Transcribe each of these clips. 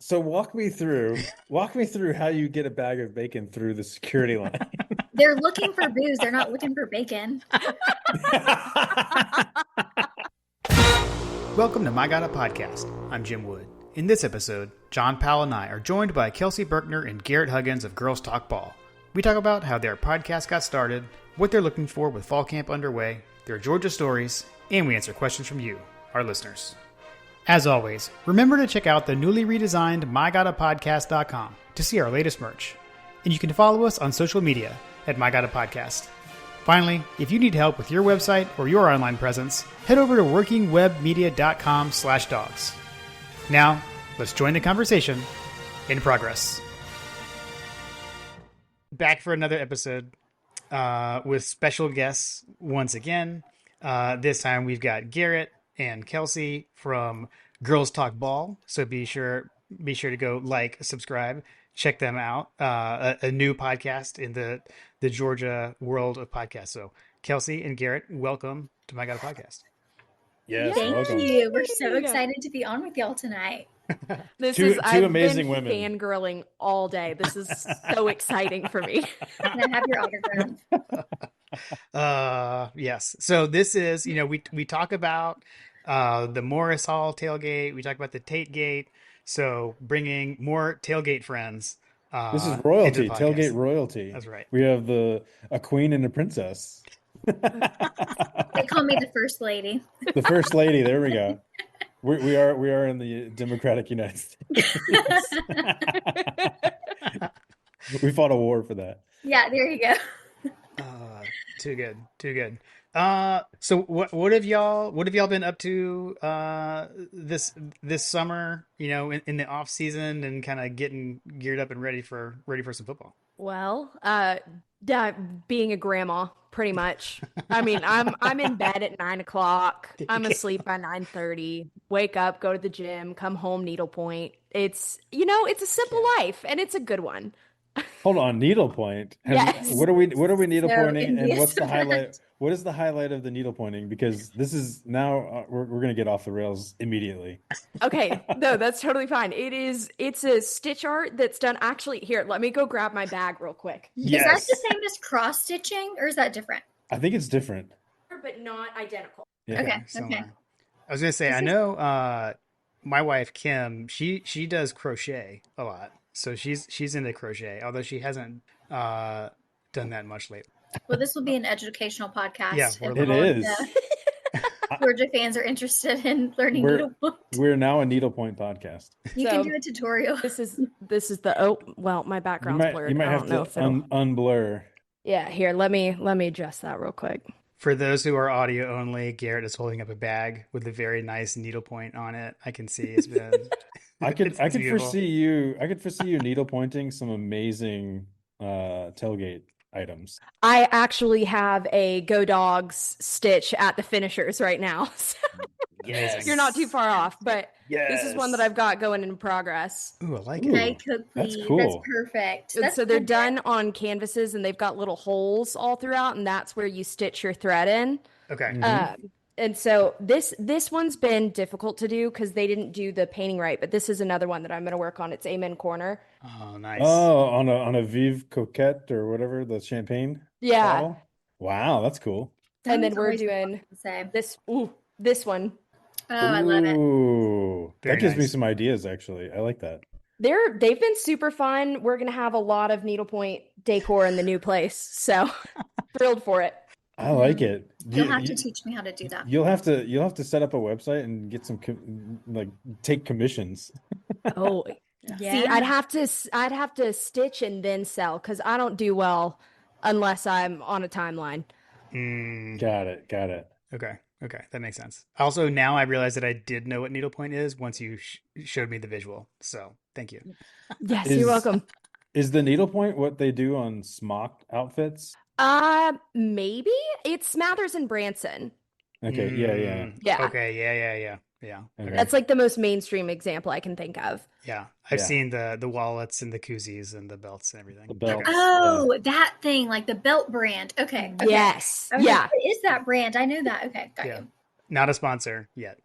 So walk me through how you get a bag of bacon through the security line. They're looking for booze. They're not looking for bacon. Welcome to My Gotta Podcast. I'm Jim Wood. In this episode, John Powell and I are joined by Kelsey Berkner and Garrett Huggins of Girls Talk Ball. We talk about how their podcast got started, what they're looking for with fall camp underway, their Georgia stories, and we answer questions from you, our listeners. As always, remember to check out the newly redesigned MyGottaPodcast.com to see our latest merch. And you can follow us on social media at MyGottaPodcast. Finally, if you need help with your website or your online presence, head over to workingwebmedia.com/dogs. Now, let's join the conversation in progress. Back for another episode with special guests once again. This time we've got Garrett and Kelsey from Girls Talk Ball. So be sure to go subscribe, check them out. A new podcast in the Georgia world of podcasts. So Kelsey and Garrett, welcome to My Gotta Podcast. Yes, Thank welcome. you. We're so excited to be on with y'all tonight. Two I've amazing been women. fangirling all day. This is so exciting for me. Can I have your autograph? Yes. So this is, we talk about the Morris Hall tailgate. We talk about the Tate Gate. So bringing more tailgate friends. This is royalty, into the podcast. tailgate royalty. That's right. We have a queen and a princess. They call me the first lady. The first lady. There we go. We are in the Democratic United States. We fought a war for that. Yeah, there you go. Too good. So what have y'all been up to this summer? In the off season and kind of getting geared up and ready for some football. Well, being a grandma, pretty much. I mean, I'm in bed at 9:00. I'm asleep by 9:30. Wake up, go to the gym, come home, needlepoint. It's a simple life, and it's a good one. Hold on, needlepoint. Yes. What are we needlepointing, and what's the envious. highlight? What is the highlight of the needlepointing? Because this is now we're going to get off the rails immediately. Okay, no, that's totally fine. It's a stitch art that's done. Actually, here, let me go grab my bag real quick. Yes. Is that the same as cross stitching, or is that different? I think it's different. But not identical. Yeah. Okay. Similar. I was gonna say, I know my wife Kim, she does crochet a lot. So she's into crochet, although she hasn't done that much lately. Well, this will be an educational podcast. Yeah, if it all of is. the Georgia fans are interested in learning We're- needlepoint. We're now a needlepoint podcast. You So- can do a tutorial. This is my background's blurred. You might I have don't know to if it'll... unblur. Yeah, here, let me adjust that real quick. For those who are audio only, Garrett is holding up a bag with a very nice needlepoint on it. I can see it's been. I could it's beautiful. foresee you needlepointing some amazing tailgate items. I actually have a Go Dogs stitch at the finishers right now. So Yes. you're not too far off, but this is one that Yes. I've got going in progress. Ooh, I like Ooh. it. Okay, cook, that's please. cool. That's perfect. And That's so they're perfect. done on canvases, and they've got little holes all throughout, and that's where you stitch your thread in. Okay. And so this one's been difficult to do because they didn't do the painting right, but this is another one that I'm going to work on. It's Amen Corner. Oh, nice. Oh, on a Vive Coquette or whatever, the champagne Yeah. bottle. Wow, that's cool. And then Sounds we're always doing the same. this one. Oh, I love it. Ooh, Very that gives me nice. some ideas. Actually, I like that. They've been super fun. We're going to have a lot of needlepoint decor in the new place. So thrilled for it. I like it. You'll have to teach me how to do that. You'll have to set up a website and get some take commissions. Oh, Yeah. see, I'd have to stitch and then sell because I don't do well unless I'm on a timeline. Got it. Okay, that makes sense. Also, now I realize that I did know what needlepoint is once you showed me the visual. So, thank you. Yes, Is- you're welcome. Is the needlepoint what they do on smock outfits? Maybe it's Smathers and Branson. Okay, yeah. Yeah. Okay, yeah. Okay. That's like the most mainstream example I can think of. Yeah. I've Yeah. seen the wallets and the koozies and the belts and everything. The belts. Oh, that thing, like the belt brand. Okay. Yes. I was Yeah. like, what is that brand? I know that. Okay, got Yeah. you. Not a sponsor yet.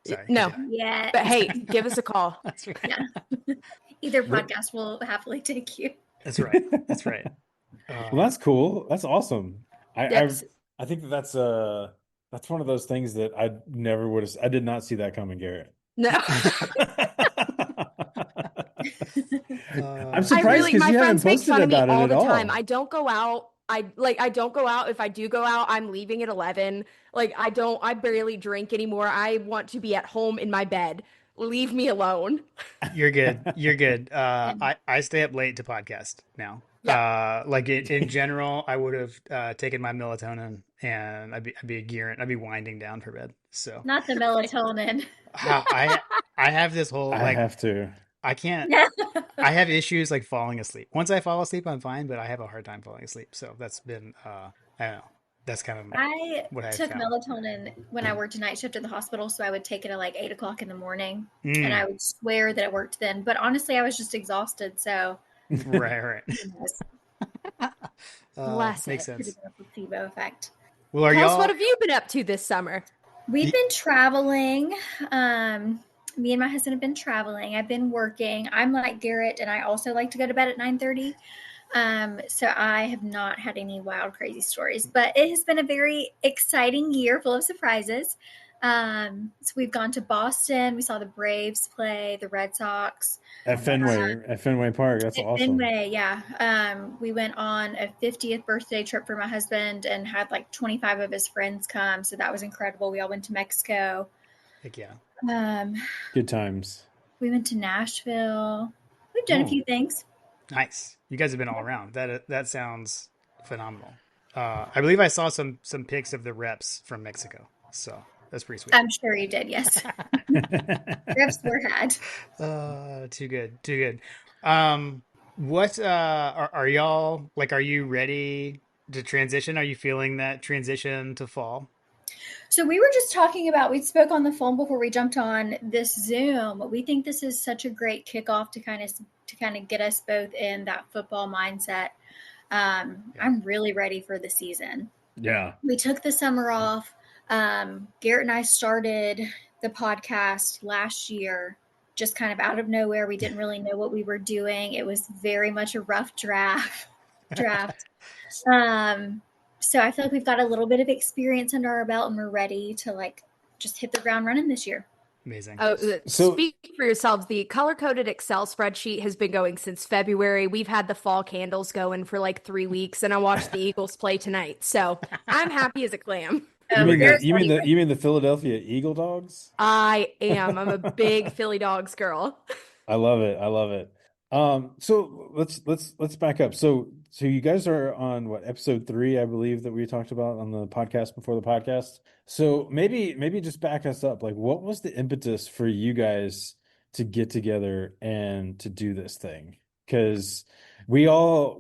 Sorry. No, Yeah. but hey, give us a call. That's right. Yeah. Either podcast will happily take you. That's right. That's right. Well, that's cool. That's awesome. Yes. I think that's one of those things that I never would have. I did not see that coming, Garrett. No. I'm surprised because my you haven't friends make posted fun of me about it all at the all. time. I don't go out. I don't go out. If I do go out, I'm leaving at 11. Like I barely drink anymore. I want to be at home in my bed. Leave me alone. You're good. You're good. I stay up late to podcast now. Like in general, I would have taken my melatonin and I'd be gearing, I'd be winding down for bed. So Not the melatonin. I have this whole I like have to. I can't. I have issues like falling asleep. Once I fall asleep, I'm fine, but I have a hard time falling asleep. So that's been I don't know. That's kind of I what I took found. melatonin when I worked a night shift at the hospital, so I would take it at like 8 o'clock in the morning, and Mm, I would swear that it worked then. But honestly, I was just exhausted, so right. who knows? Bless Makes it. Could sense. have been a placebo effect. Well, are Kels, y'all? what have you been up to this summer? We've been traveling. Me and my husband have been traveling. I've been working. I'm like Garrett, and I also like to go to bed at 9:30. So I have not had any wild, crazy stories, but it has been a very exciting year full of surprises. So we've gone to Boston. We saw the Braves play, the Red Sox. At Fenway Park. That's At awesome. Fenway, yeah. We went on a 50th birthday trip for my husband and had like 25 of his friends come. So that was incredible. We all went to Mexico. Heck yeah. Good times. We went to Nashville. We've done a few things. Nice. You guys have been all around. That sounds phenomenal. I believe I saw some pics of the reps from Mexico. So that's pretty sweet. I'm sure you did, yes. Reps were had. Too good. Too good. What are y'all like? Are you ready to transition? Are you feeling that transition to fall? So we were just talking about, we spoke on the phone before we jumped on this Zoom. We think this is such a great kickoff to kind of get us both in that football mindset. I'm really ready for the season. Yeah. We took the summer off. Garrett and I started the podcast last year, just kind of out of nowhere. We didn't really know what we were doing. It was very much a rough draft. So I feel like we've got a little bit of experience under our belt and we're ready to like just hit the ground running this year. Amazing. Oh, So- speak for yourselves. The color-coded Excel spreadsheet has been going since February. We've had the fall candles going for like 3 weeks, and I watched the Eagles play tonight. So I'm happy as a clam. You mean Garrett's you mean the Philadelphia Eagle Dogs? I am. I'm a big Philly Dogs girl. I love it. I love it. So let's back up. So you guys are on what, episode 3, I believe, that we talked about on the podcast before the podcast. So maybe just back us up. Like, what was the impetus for you guys to get together and to do this thing? Because we all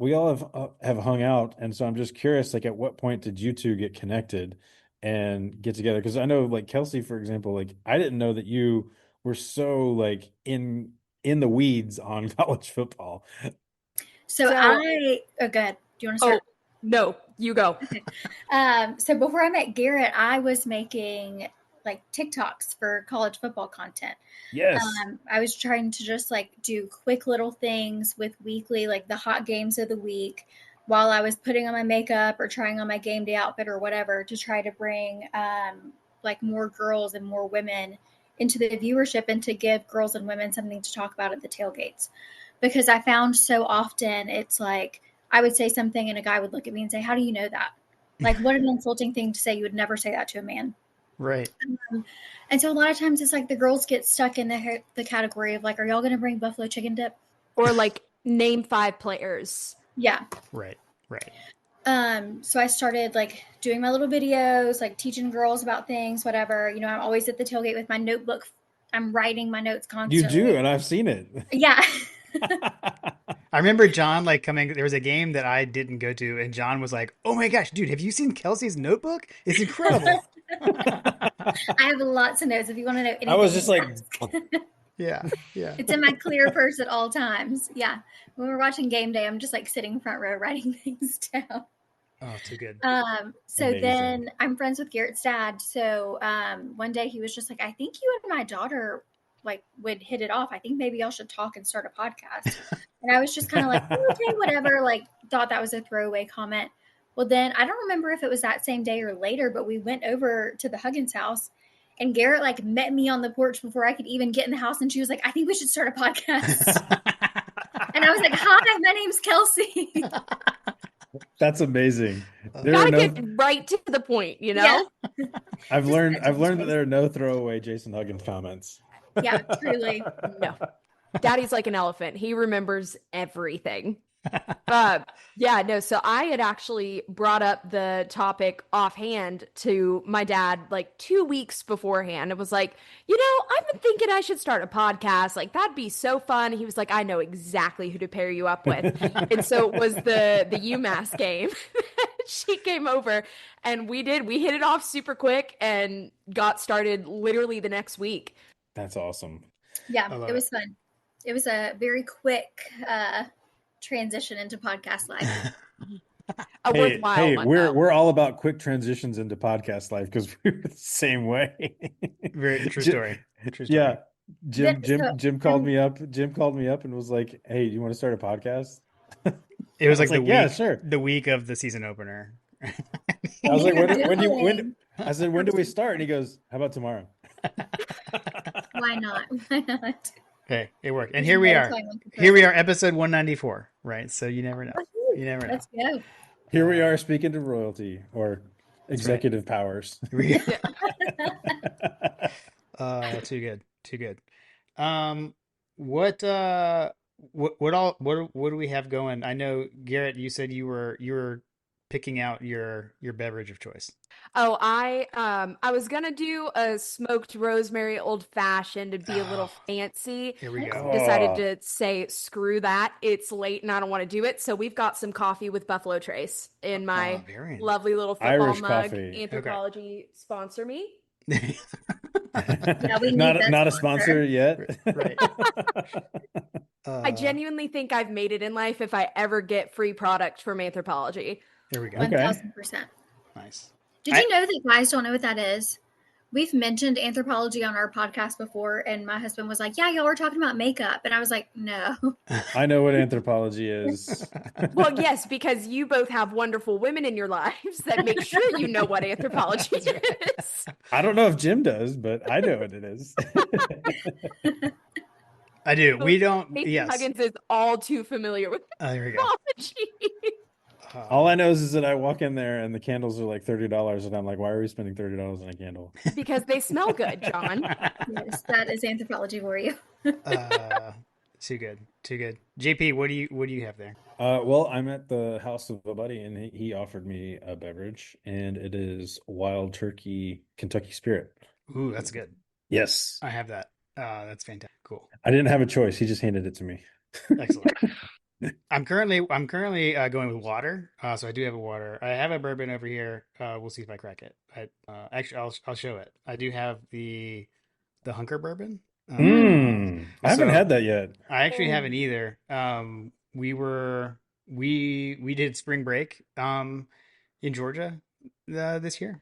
have hung out, and so I'm just curious. Like, at what point did you two get connected and get together? Because I know, like Kelsey, for example, like I didn't know that you were so like in the weeds on college football. So go ahead. Do you want to start? Oh, no, you go. So before I met Garrett, I was making like TikToks for college football content. Yes. I was trying to just like do quick little things with weekly, like the hot games of the week, while I was putting on my makeup or trying on my game day outfit or whatever, to try to bring like more girls and more women into the viewership and to give girls and women something to talk about at the tailgates. Because I found so often it's like I would say something and a guy would look at me and say, "How do you know that?" Like, what an insulting thing to say. You would never say that to a man. Right. And so a lot of times it's like the girls get stuck in the category of like, are y'all going to bring buffalo chicken dip? Or like name 5 players. Yeah. Right. So I started like doing my little videos, like teaching girls about things, whatever. You know, I'm always at the tailgate with my notebook. I'm writing my notes constantly. You do, and I've seen it. Yeah. I remember John like coming. There was a game that I didn't go to, and John was like, "Oh my gosh, dude, have you seen Kelsey's notebook? It's incredible." I have lots of notes if you want to know anything. I was just like, Yeah. It's in my clear purse at all times. Yeah. When we're watching game day, I'm just like sitting front row writing things down. Oh, too good. So Amazing. then I'm friends with Garrett's dad. So one day he was just like, I think you and my daughter like would hit it off. I think maybe y'all should talk and start a podcast. And I was just kind of like, oh, okay, whatever. Like thought that was a throwaway comment. Well, then I don't remember if it was that same day or later, but we went over to the Huggins house and Garrett like met me on the porch before I could even get in the house. And she was like, I think we should start a podcast. And I was like, hi, my name's Kelsey. That's amazing. There are Gotta no. get right to the point, you know? Yeah. I've Just learned cut to the that chase. there are no throwaway Jason Huggins comments. Yeah, truly. No. Daddy's like an elephant. He remembers everything. Yeah, no. So I had actually brought up the topic offhand to my dad like 2 weeks beforehand. It was like, I've been thinking I should start a podcast. Like that'd be so fun. He was like, I know exactly who to pair you up with. And so it was the UMass game. She came over and we hit it off super quick and got started literally the next week. That's awesome. Yeah, I love it was fun. It was a very quick transition into podcast life. A worthwhile Hey, one, we're though. we're all about quick transitions into podcast life because we're the same way. Very true Jim- story. True story. Yeah, Jim So, Jim called me up. Jim called me up and was like, "Hey, you want to start a podcast?" It was I like was the like, "Yeah, week, sure." the week of the season opener. I was like, You're when doing- I said, when do we start? And he goes, how about tomorrow? Why not? Why not? Okay, it worked. And There's here we no are. time like the Here we present. are, episode 194, right? So you never know. Woohoo. You never know. Let's go. Here we are speaking to royalty or executive powers. Too good. Too good. What do we have going? I know, Garrett, you said you were picking out your beverage of choice. Oh, I was gonna do a smoked rosemary old fashioned to be a little fancy. Here we go. Decided Oh. to say screw that. It's late and I don't want to do it. So we've got some coffee with Buffalo Trace in my Oh, very nice. lovely little football Irish mug. coffee. Anthropology sponsor me. Yeah, we need not that not a sponsor. sponsor yet. Right. I genuinely think I've made it in life if I ever get free product from Anthropology. There we go. Okay. 1000%. Nice. Did you know that guys don't know what that is? We've mentioned anthropology on our podcast before, and my husband was like, yeah, y'all were talking about makeup. And I was like, no. I know what anthropology is. Well, yes, because you both have wonderful women in your lives that make sure you know what anthropology is. I don't know if Jim does, but I know what it is. I do. We don't. Nathan Yes. Huggins is all too familiar with There we go. anthropology. All I know is that I walk in there and the candles are like $30, and I'm like, why are we spending $30 on a candle? Because they smell good, John. Yes, that is anthropology for you. Too good. Too good. JP, what do you have there? Well, I'm at the house of a buddy, and he offered me a beverage, and it is Wild Turkey Kentucky Spirit. Ooh, that's good. Yes, I have that. That's fantastic. Cool. I didn't have a choice. He just handed it to me. Excellent. I'm currently going with water. So I do have a water. I have a bourbon over here. We'll see if I crack it. Actually, I'll show it. I do have the Hunker bourbon. I haven't So- had that yet. I actually haven't either. We did spring break in Georgia this year.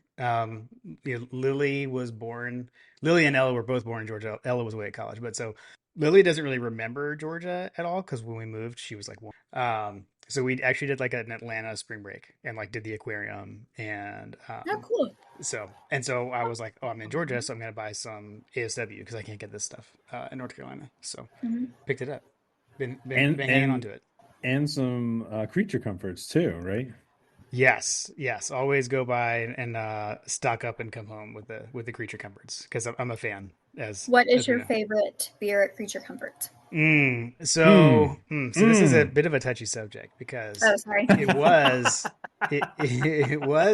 Lily was born. Lily and Ella were both born in Georgia. Ella was away at college, but so Lily doesn't really remember Georgia at all because when we moved, she was like one. So we actually did like an Atlanta spring break and like did the aquarium and Oh, cool. so I was like, oh, I'm in Georgia, so I'm gonna buy some ASW because I can't get this stuff in North Carolina. So Mhm. picked it up. Been And- hanging and- on to it. And some creature comforts too, right? Yes. Always go by and stock up and come home with the creature comforts because I'm a fan. What is as we your know. favorite beer at Creature Comforts? So this is a bit of a touchy subject because Oh, sorry. it was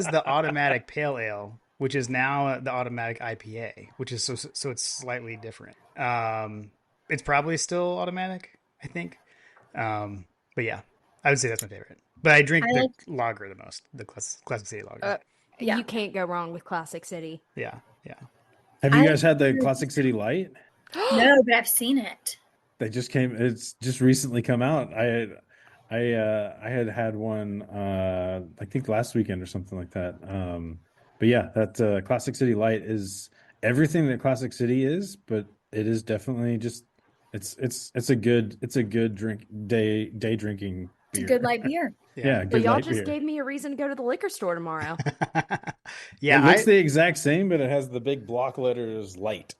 the automatic pale ale, which is now the automatic IPA, which is so it's slightly different. It's probably still automatic, I think. But yeah, I would say that's my favorite. But I drink I the like- lager the most, the Classic City lager. Yeah. You can't go wrong with Classic City. Yeah. Have you I- guys had the Classic City Light? No, but I've seen it. They just came. It's just recently come out. I had one I think last weekend or something like that. But yeah, that Classic City Light is everything that Classic City is, but it is definitely just it's a good day drinking It's a good beer. light beer. Yeah. Yeah, Well, good y'all light just beer. gave me a reason to go to the liquor store tomorrow. It Yeah, looks the exact same, but it has the big block letters light.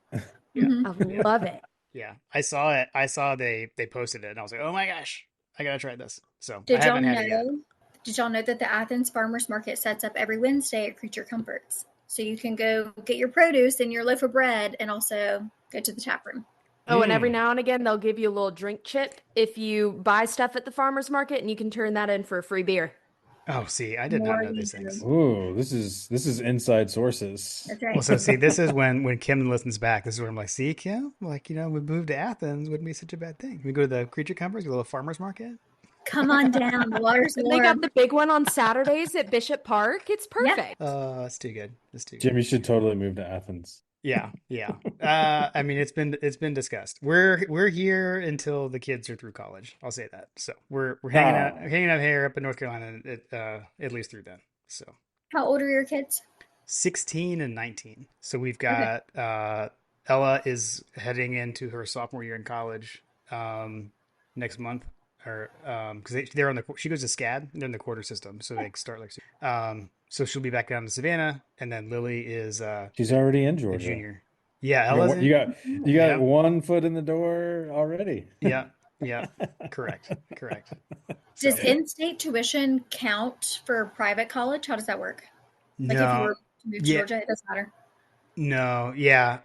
yeah, Hmm. I yeah, love it. yeah. I saw it. I saw they posted it, and I was like, oh my gosh, I gotta try this. So I Did y'all haven't had it yet. know? Did y'all know that the Athens Farmers Market sets up every Wednesday at Creature Comforts? So you can go get your produce and your loaf of bread, and also go to the tap room. Oh, and every Mm. now and again, they'll give you a little drink chip if you buy stuff at the farmer's market, and you can turn that in for a free beer. Oh, see, I did not More know you these things. do. Oh, this is inside sources. That's Well, right. so see, this is when Kim listens back. This is where I'm like, see, Kim, like we moved to Athens, wouldn't be such a bad thing. We go to the Creature Comforts, a little farmers market. Come on down. The water's And they got warm. the big one on Saturdays at Bishop Park. It's Yeah. perfect. That's too good. That's too good. Jimmy should totally move to Athens. Yeah, yeah. I mean, it's been discussed. We're here until the kids are through college. I'll say that. So we're Ah, hanging out here up in North Carolina at least through then. So How old are your kids? 16 and 19. So we've Okay. got Ella is heading into her sophomore year in college next month, or because they're on the she goes to SCAD, they're in the quarter system, so they start like so she'll be back down to Savannah, and then Lily is she's already in a Georgia. junior. Yeah, Ella's You in. got you got Yep, one foot in the door already. yep, yep. Correct, correct. Does So in-state tuition count for private college? How does that work? Like if you no, were to move to yeah, Georgia, it doesn't matter. no, yeah.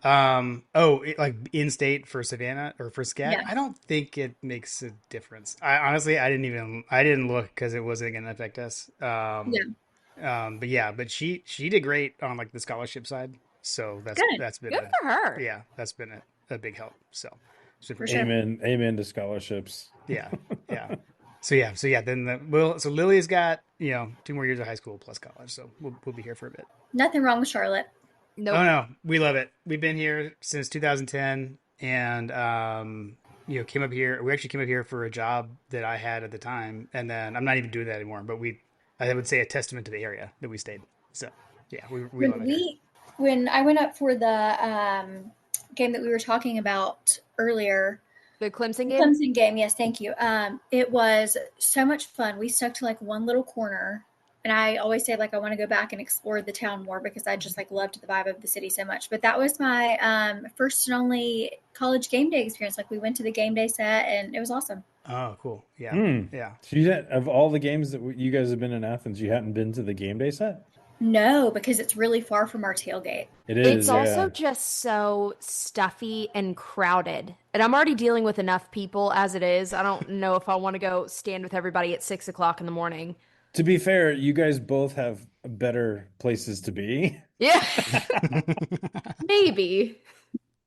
Like in state for Savannah or for SCAD, Yeah. I don't think it makes a difference. I honestly, I didn't look because it wasn't going to affect us. Yeah. But yeah, but she did great on like the scholarship side, so Good. that's been Good for her. that's been a big help. So it's been For pretty good. sure. Amen to scholarships. Yeah, yeah. So yeah, then so Lily's got 2 more years of high school plus college, so we'll be here for a bit. Nothing wrong with Charlotte. Oh Nope. no, we love it. We've been here since 2010, and came up here. We actually came up here for a job that I had at the time, and then I'm not even doing that anymore. But I would say, a testament to the area that we stayed. So yeah, we When love it here. we when I went up for the game that we were talking about earlier, The Clemson the game? Clemson game, yes, thank you. It was so much fun. We stuck to like one little corner, and I always say like I want to go back and explore the town more because I just like loved the vibe of the city so much. But that was my first and only college game day experience. Like we went to the game day set, and it was awesome. Oh, cool. Yeah, Hmm. yeah. So of all the games that you guys have been in Athens, you hadn't been to the game day set? No, because it's really far from our tailgate. It It's is, also yeah. just so stuffy and crowded. And I'm already dealing with enough people as it is. I don't know if I want to go stand with everybody at 6 o'clock in the morning. To be fair, you guys both have better places to be. Yeah, maybe.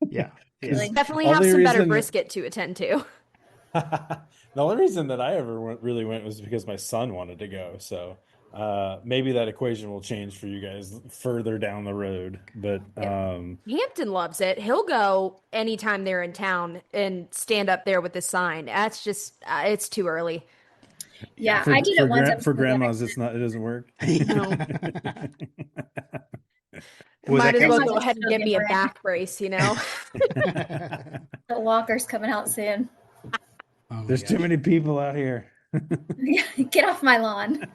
Yeah, yeah. Because Really, the Definitely have only some better reason brisket to attend to. the only reason that I ever really went was because my son wanted to go. So maybe that equation will change for you guys further down the road. But yeah. Hampton loves it. He'll go anytime they're in town and stand up there with the sign. That's just, it's too early. yeah, Yeah, I did it once. I was for in the grandmas, it doesn't work. No. Was Might that as well Kelsey? Grandma's go just ahead and so give me a different. back brace, you know? The walker's coming out soon. Oh my There's too gosh. many people out here. Get off my lawn.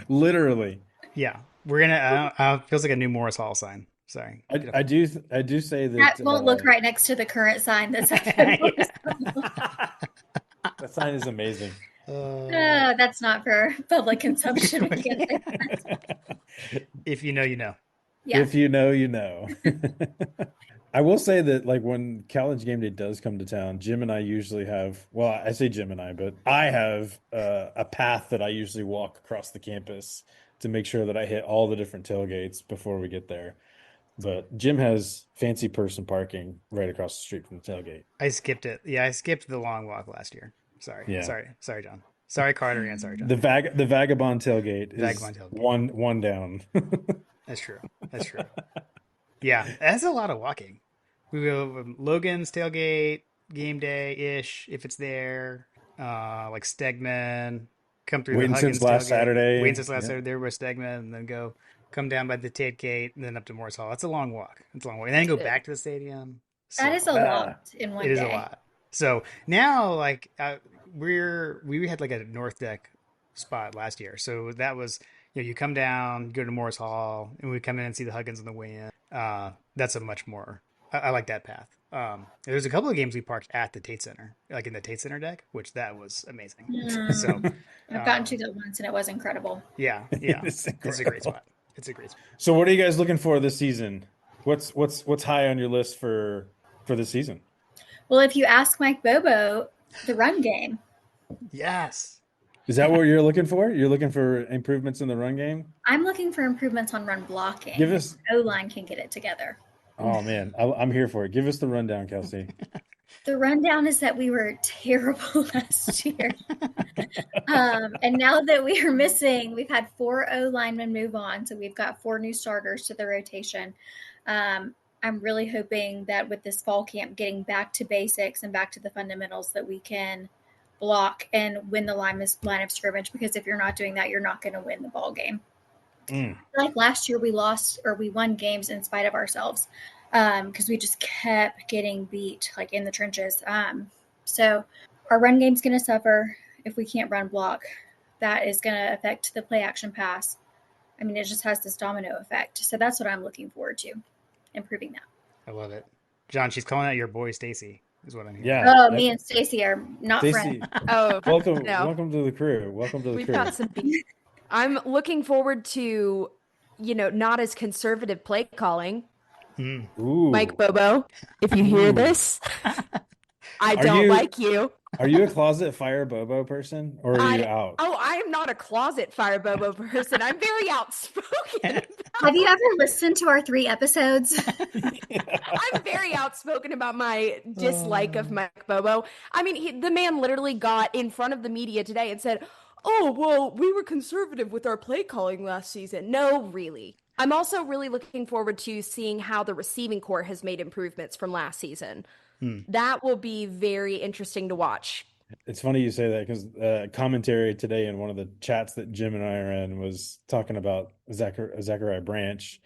Literally. Yeah, we're gonna. Feels like a new Morris Hall sign. Sorry. Get I do say That that won't look right next to the current sign that's up there. Yeah. that sign is amazing. That's not for public consumption. We can't say that. If you know, you know. Yeah. If you know, you know. I will say that like when college game day does come to town, Jim and I usually have, well, I say Jim and I, but I have a path that I usually walk across the campus to make sure that I hit all the different tailgates before we get there. But Jim has fancy person parking right across the street from the tailgate. I skipped it. Yeah, I skipped the long walk last year. Sorry, Yeah. sorry, John. Sorry, Carter, and sorry, John. The vagabond tailgate is Vagabond tailgate. one down. That's true. That's true. Yeah, that's a lot of walking. We go Logan's tailgate, game day ish, if it's there. like Stegman, come through the Waiting since Huggins last tailgate, Saturday. wait since last Yeah. Saturday there was Stegman, and then come down by the Tate Gate, and then up to Morris Hall. That's a long walk. It's a long walk. And then go back to the stadium. That is So a lot Ah, in it one is a day. lot. So now, like, we had like a North Deck spot last year. So that was, you come down, go to Morris Hall, and we come in and see the Huggins on the way in. That's a much more. I like that path. There's a couple of games we parked at the Tate Center, like in the Tate Center deck, which that was amazing. So, I've gotten to that once and it was incredible. yeah, it yeah, is it's a great incredible. spot. It's a great spot. So what are you guys looking for this season? What's high on your list for the season? Well, if you ask Mike Bobo, the run game, Yes. Is that what you're looking for? You're looking for improvements in the run game? I'm looking for improvements on run Give blocking. us. O-line can get it together. Oh man, I'm here for it. Give us the rundown, Kelsey. The rundown is that we were terrible last year. And now that we are missing, we've had 4 O linemen move on. So we've got 4 new starters to the rotation. I'm really hoping that with this fall camp, getting back to basics and back to the fundamentals, that we can block and win the line of scrimmage. Because if you're not doing that, you're not going to win the ball game. Like last year, we won games in spite of ourselves because we just kept getting beat, like in the trenches. So our run game's going to suffer if we can't run block. That is going to affect the play action pass. I mean, it just has this domino effect. So that's what I'm looking forward to, improving that. I love it. John, she's calling out your boy Stacy, is what I'm hearing. Yeah. Oh, me and Stacy are not Stacy, friends. Oh, welcome no. welcome to the crew. Welcome to the We've crew. got some beef. I'm looking forward to, not as conservative play calling. Ooh. Mike Bobo, if you hear Ooh. this, I Are don't you- like you. Are you a closet fire Bobo person or are you out? Oh, I am not a closet fire Bobo person. I'm very outspoken. Have you ever listened to our 3 episodes? I'm very outspoken about my dislike of Mike Bobo. I mean, the man literally got in front of the media today and said, "Oh, well, we were conservative with our play calling last season." No, really. I'm also really looking forward to seeing how the receiving corps has made improvements from last season. That will be very interesting to watch. It's funny you say that because commentary today in one of the chats that Jim and I are in was talking about Zachariah Branch,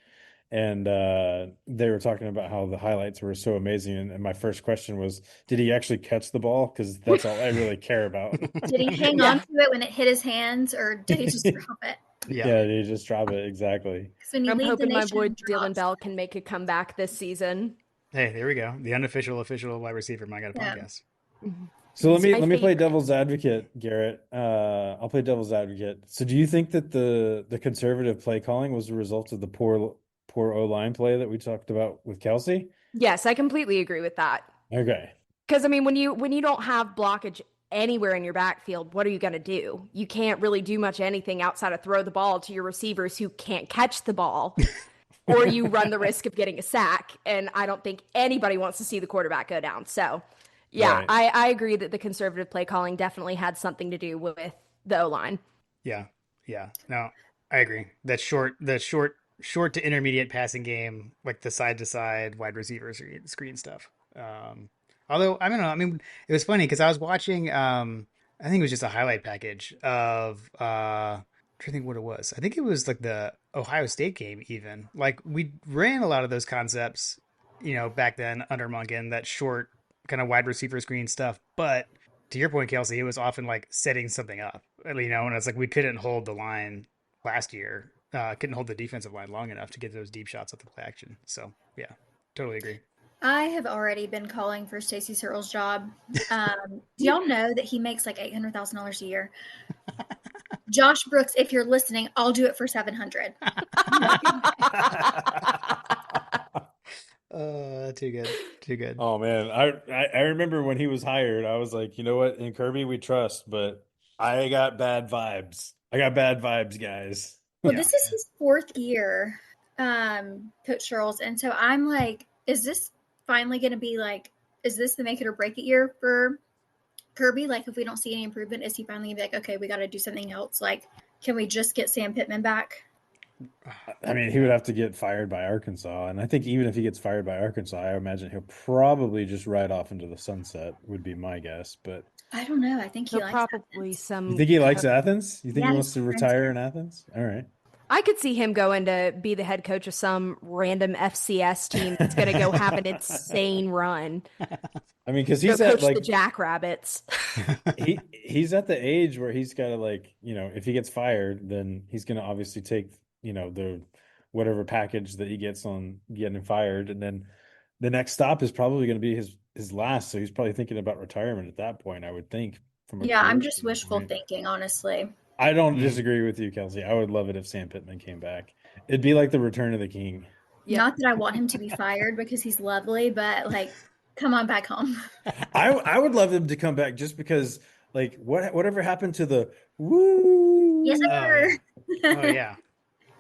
and they were talking about how the highlights were so amazing. And my first question was, did he actually catch the ball? Because that's all I really care about. Did he hang on to it when it hit his hands, or did he just drop it? Yeah, did he just drop it? Exactly. When you I'm lead the hoping my nation boy in Dylan drops. Bell can make a comeback this season. Hey, there we go. The unofficial official wide receiver of My God Yeah. podcast. So let He's me my play favorite. devil's advocate, Garrett. I'll play devil's advocate. So do you think that the conservative play calling was a result of the poor O-line play that we talked about with Kelsey? Yes, I completely agree with that. Okay. Because I mean, when you don't have blockage anywhere in your backfield, what are you going to do? You can't really do much anything outside of throw the ball to your receivers who can't catch the ball, or you run the risk of getting a sack. And I don't think anybody wants to see the quarterback go down. So, yeah, Right. I agree that the conservative play calling definitely had something to do with the O-line. Yeah. No, I agree. That short to intermediate passing game, like the side to side wide receiver screen stuff. Although I don't know. I mean, it was funny because I was watching. I think it was just a highlight package of. I'm trying to think what it was. I think it was like the Ohio State game. Even like we ran a lot of those concepts, back then under Munkin, that short kind of wide receiver screen stuff. But to your point, Kelsey, it was often like setting something up. And it's like we couldn't hold the line last year. Couldn't hold the defensive line long enough to get those deep shots at the play action. So yeah, totally agree. I have already been calling for Stacey Searle's job. Do y'all know that he makes like $800,000 a year? Josh Brooks, if you're listening, I'll do it for $700. Too good. Oh man, I remember when he was hired, I was like, you know what? In Kirby we trust, but I got bad vibes. I got bad vibes, guys. Well, Yeah. this is his 4th year, Coach Searles, and so I'm like, is this finally going to be like, is this the make it or break it year for Kirby? Like, if we don't see any improvement, is he finally going to be like, okay, we got to do something else? Like, can we just get Sam Pittman back? I mean, he would have to get fired by Arkansas, and I think even if he gets fired by Arkansas, I imagine he'll probably just ride off into the sunset, would be my guess. But I don't know. I think he So likes probably Athens. You some. think he likes Athens? You think he Yeah, wants to retire in Athens? All right. I could see him going to be the head coach of some random FCS team that's going to go have an insane run. I mean, because Go he's at coach the like Jackrabbits. he's at the age where he's got to like, if he gets fired, then he's going to obviously take, the whatever package that he gets on getting fired, and then the next stop is probably going to be his last. So he's probably thinking about retirement at that point, I would think, from a Yeah, I'm career just wishful standpoint. thinking, honestly. I don't disagree with you, Kelsey. I would love it if Sam Pittman came back. It'd be like the Return of the King. Yep. Not that I want him to be fired because he's lovely, but like, come on back home. I would love him to come back just because, like, whatever happened to the woo? Yes, Oh sir. yeah. Oh yeah.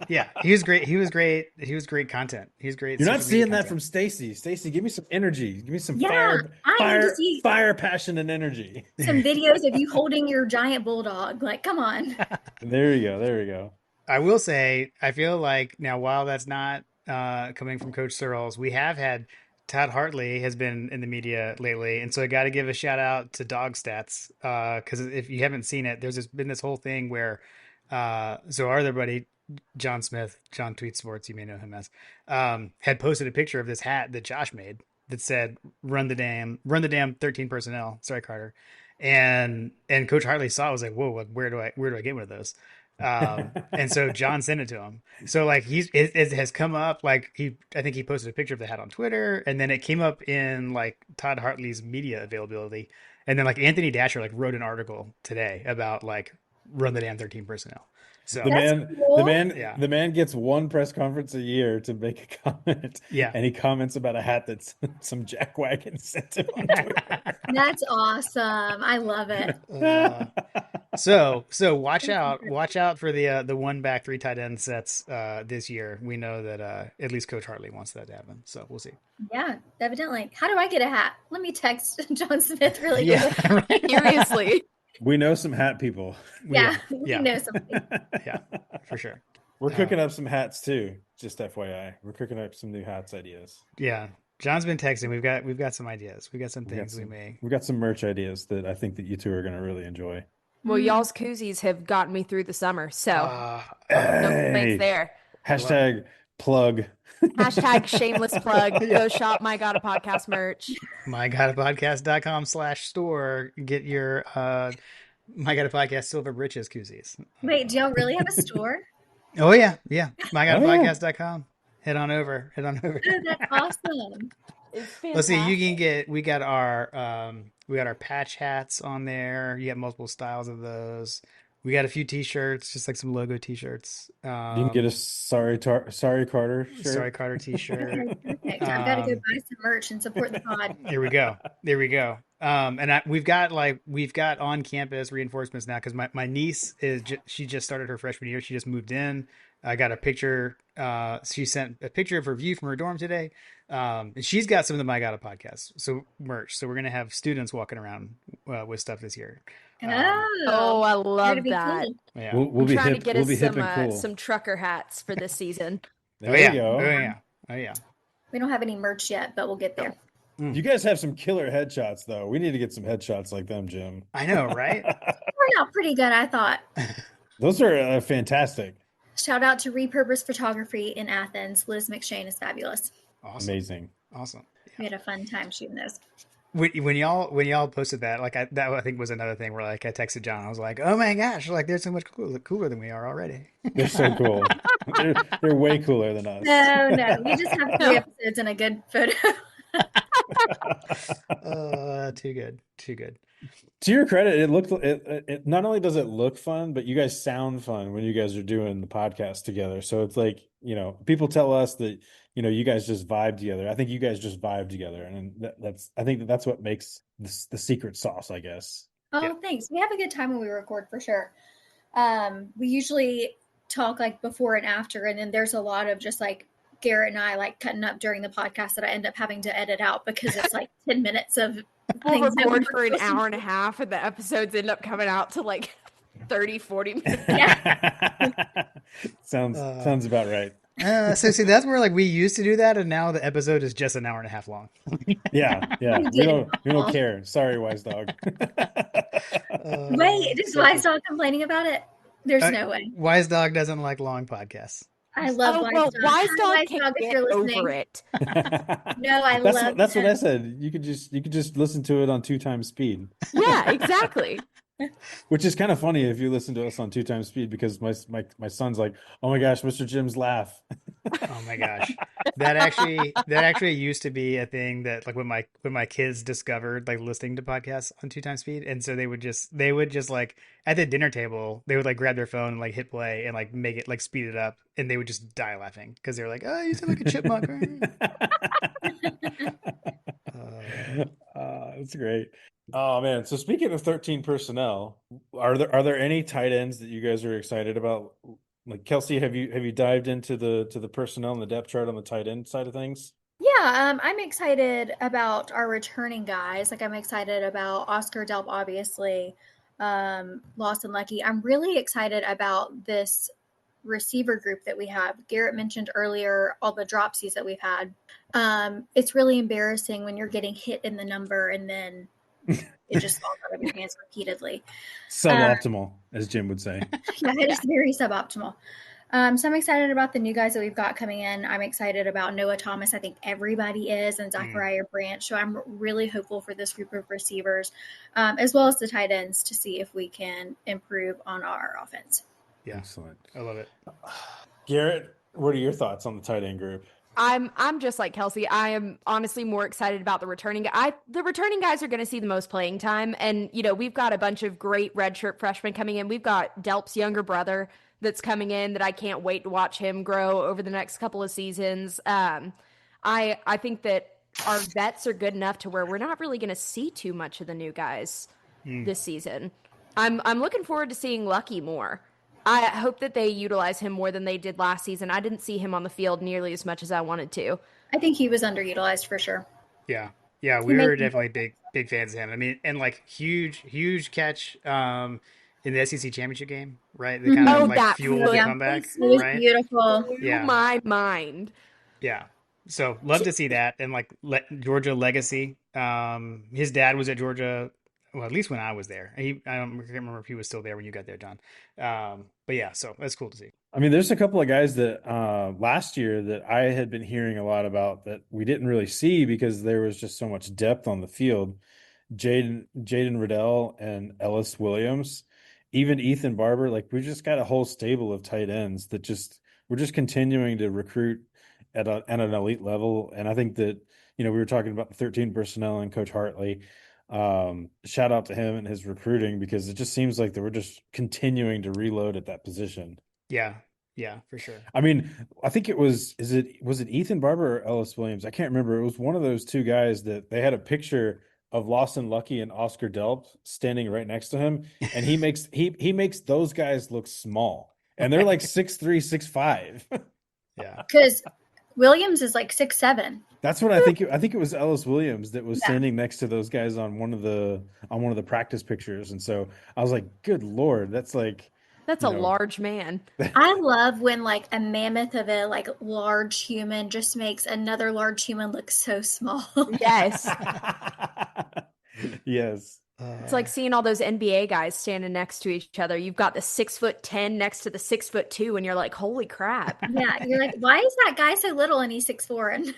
Yeah, he was great. He was great. He was great content. He's great. You're not social media seeing that content. from Stacy. Stacy, give me some energy. Give me some Yeah, I need to see fire, passion, and energy. some videos of you holding your giant bulldog. Like, come on. There you go. There you go. I will say, I feel like now, while that's not coming from Coach Searles, we have had Todd Hartley has been in the media lately, and so I got to give a shout out to Dog Stats because if you haven't seen it, been this whole thing where so our other buddy John Smith, John Tweet Sports, you may know him as, had posted a picture of this hat that Josh made that said run the damn 13 personnel." Sorry, Carter. And Coach Hartley saw it, was like, "Whoa, where do I get one of those?" And so John sent it to him. So like it has come up, like I think he posted a picture of the hat on Twitter, and then it came up in like Todd Hartley's media availability. And then like Anthony Dasher like wrote an article today about like run the damn 13 personnel. So the man gets one press conference a year to make a comment. Yeah. And he comments about a hat that some jackwagon sent him on Twitter. That's awesome. I love it. So watch out for the one back, three tight end sets this year. We know that at least Coach Hartley wants that to happen. So we'll see. Yeah, evidently. How do I get a hat? Let me text John Smith really quick. Yeah, right. Seriously. We know some hat people. Yeah, we know something. Yeah, for sure. We're cooking up some hats too. Just FYI, we're cooking up some new hats ideas. Yeah, John's been texting. We've got some ideas. We got some things we may. We've got some merch ideas that I think that you two are going to really enjoy. Well, y'all's koozies have gotten me through the summer, so no Hey, complaints there. hashtag plug. Hashtag shameless plug. Go shop My God a Podcast merch. mygodapodcast.com/store. Get your My God a Podcast Silver Britches koozies. Wait, do y'all really have a store? Oh yeah. mygodapodcast.com. Head on over. Oh, that's awesome. It's Let's see. fantastic. You can get. We got our patch hats on there. You get multiple styles of those. We got a few T-shirts, just like some logo T-shirts. You can get a sorry Carter shirt. Sorry Carter T-shirt. Perfect. I've got to go buy some merch and support the pod. There we go. And we've got on campus reinforcements now because my niece she just started her freshman year. She just moved in. I got a picture. She sent a picture of her view from her dorm today. And she's got some of the My God podcast merch. So we're gonna have students walking around with stuff this year. Oh, I love that. Cool. Yeah. We'll I'm be trying hip. to get We'll us be hip and cool. some trucker hats for this season. There you go. Oh yeah. We don't have any merch yet, but we'll get there. You guys have some killer headshots, though. We need to get some headshots like them, Jim. I know, right? Turned out pretty good, I thought. Those are fantastic. Shout out to Repurpose Photography in Athens. Liz McShane is fabulous. Awesome. Amazing. Awesome. We had a fun time shooting those. When y'all posted that, like that I think was another thing where like I texted John. I was like, oh my gosh, like they're so much cooler than we are already. They're so cool. they're way cooler than us. No, we just have 3 episodes and a good photo. Too good. To your credit, it not only does it look fun, but you guys sound fun when you guys are doing the podcast together. So it's like, people tell us that, you guys just vibe together. I think you guys just vibe together. And I think that's what makes the secret sauce, I guess. Oh, Yeah. thanks. We have a good time when we record for sure. We usually talk like before and after, and then there's a lot of just like Garrett and I like cutting up during the podcast that I end up having to edit out because it's like 10 minutes of We'll things that record we're for an supposed to hour and a half, and the episodes end up coming out to like 30, 40 minutes. Yeah. Sounds about right. So see, that's where like we used to do that, and now the episode is just an hour and a half long. Yeah, yeah. We We did. don't care. Sorry, wise dog. Wait, is So Wise true. Dog complaining about it? There's no way. Wise Dog doesn't like long podcasts. I love Oh, Wise well, Dog. Wise Hi, Dog Wise can Dog, if get you're over listening. it. No, I love That's what I him. said. You could just listen to it on 2 times speed. Yeah, exactly. Which is kind of funny if you listen to us on 2 times speed because my son's like, "Oh my gosh, Mr. Jim's laugh." Oh my gosh. That actually used to be a thing that like when my kids discovered like listening to podcasts on 2 times speed, and so they would just like at the dinner table they would like grab their phone and like hit play and like make it like speed it up, and they would just die laughing because they were like, oh, you sound like a chipmunk. That's great. Oh man. So speaking of 13 personnel, are there any tight ends that you guys are excited about? Like Kelsey, have you dived into the personnel and the depth chart on the tight end side of things? Yeah, I'm excited about our returning guys. Like I'm excited about Oscar Delp, obviously, Lawson Lucky. I'm really excited about this receiver group that we have. Garrett mentioned earlier all the dropsies that we've had. It's really embarrassing when you're getting hit in the number and then it just falls out of your hands repeatedly. Suboptimal, as Jim would say. Yeah, it is very suboptimal. So I'm excited about the new guys that we've got coming in. I'm excited about Noah Thomas. I think everybody is, and Zachariah Branch. So I'm really hopeful for this group of receivers, as well as the tight ends, to see if we can improve on our offense. Yeah, Excellent. I love it. Garrett, what are your thoughts on the tight end group? I'm just like Kelsey. I am honestly more excited about the returning guy. The returning guys are going to see the most playing time, and we've got a bunch of great redshirt freshmen coming in. We've got Delp's younger brother that's coming in that I can't wait to watch him grow over the next couple of seasons. I think that our vets are good enough to where we're not really going to see too much of the new guys this season. I'm looking forward to seeing Lucky more. I hope that they utilize him more than they did last season. I didn't see him on the field nearly as much as I wanted to. I think he was underutilized for sure. Yeah. Yeah, He we made were definitely big fans of him. I mean, and like huge catch in the SEC championship game, right? They kind of Oh, like that fueled the yeah, comeback, it was right? beautiful. blew Yeah. my mind. Yeah. So love to see that, and like Georgia legacy. His dad was at Georgia, well, at least when I was there. I can't remember if he was still there when you got there, John. But yeah, so that's cool to see. I mean, there's a couple of guys that last year that I had been hearing a lot about that we didn't really see because there was just so much depth on the field. Jaden Riddell and Ellis Williams, even Ethan Barber. Like we just got a whole stable of tight ends that just we're just continuing to recruit at an elite level. And I think that we were talking about the 13 personnel and Coach Hartley. Shout out to him and his recruiting because it just seems like that we're just continuing to reload at that position. Yeah, yeah, for sure. I mean, I think was it Ethan Barber or Ellis Williams? I can't remember. It was one of those two guys that they had a picture of Lawson Lucky and Oscar Delp standing right next to him, and he makes those guys look small, and they're like 6'3", 6'5". Yeah. Because Williams is like 6'7". That's what I think. I think it was Ellis Williams that was Yeah. standing next to those guys on one of the practice pictures, and so I was like, "Good Lord, that's like." That's a large man. I love when like a mammoth of a like large human just makes another large human look so small. Yes. Yes. It's like seeing all those NBA guys standing next to each other. You've got the 6'10" next to the 6'2", and you're like, holy crap. Yeah, you're like, why is that guy so little and he's 6'4"? And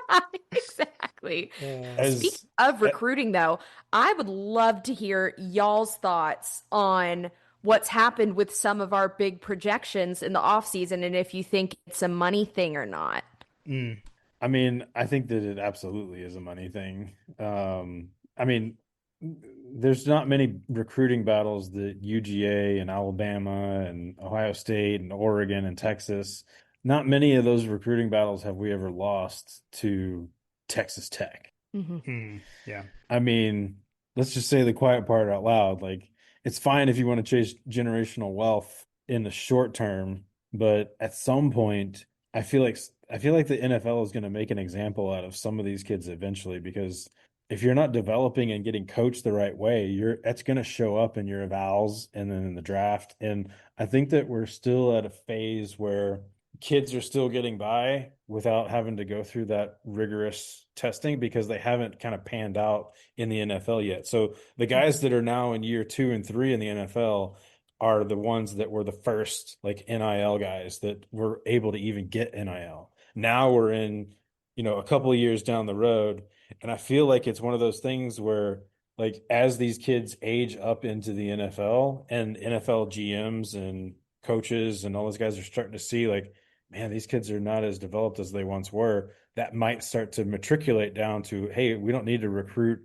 Yeah, exactly. Speaking of recruiting, though, I would love to hear y'all's thoughts on what's happened with some of our big projections in the offseason and if you think it's a money thing or not. I mean, I think that it absolutely is a money thing. I mean, there's not many recruiting battles that UGA and Alabama and Ohio State and Oregon and Texas, not many of those recruiting battles have we ever lost to Texas Tech. Yeah. I mean, let's just say the quiet part out loud. Like, it's fine if you want to chase generational wealth in the short term, but at some point, I feel like the NFL is going to make an example out of some of these kids eventually because if you're not developing and getting coached the right way, that's going to show up in your evals and then in the draft. And I think that we're still at a phase where kids are still getting by without having to go through that rigorous testing because they haven't kind of panned out in the NFL yet. So the guys that are now in year 2 and 3 in the NFL are the ones that were the first like NIL guys that were able to even get NIL. Now we're in, a couple of years down the road, and I feel like it's one of those things where like as these kids age up into the NFL and NFL GMs and coaches and all those guys are starting to see like, man, these kids are not as developed as they once were. That might start to matriculate down to, hey, we don't need to recruit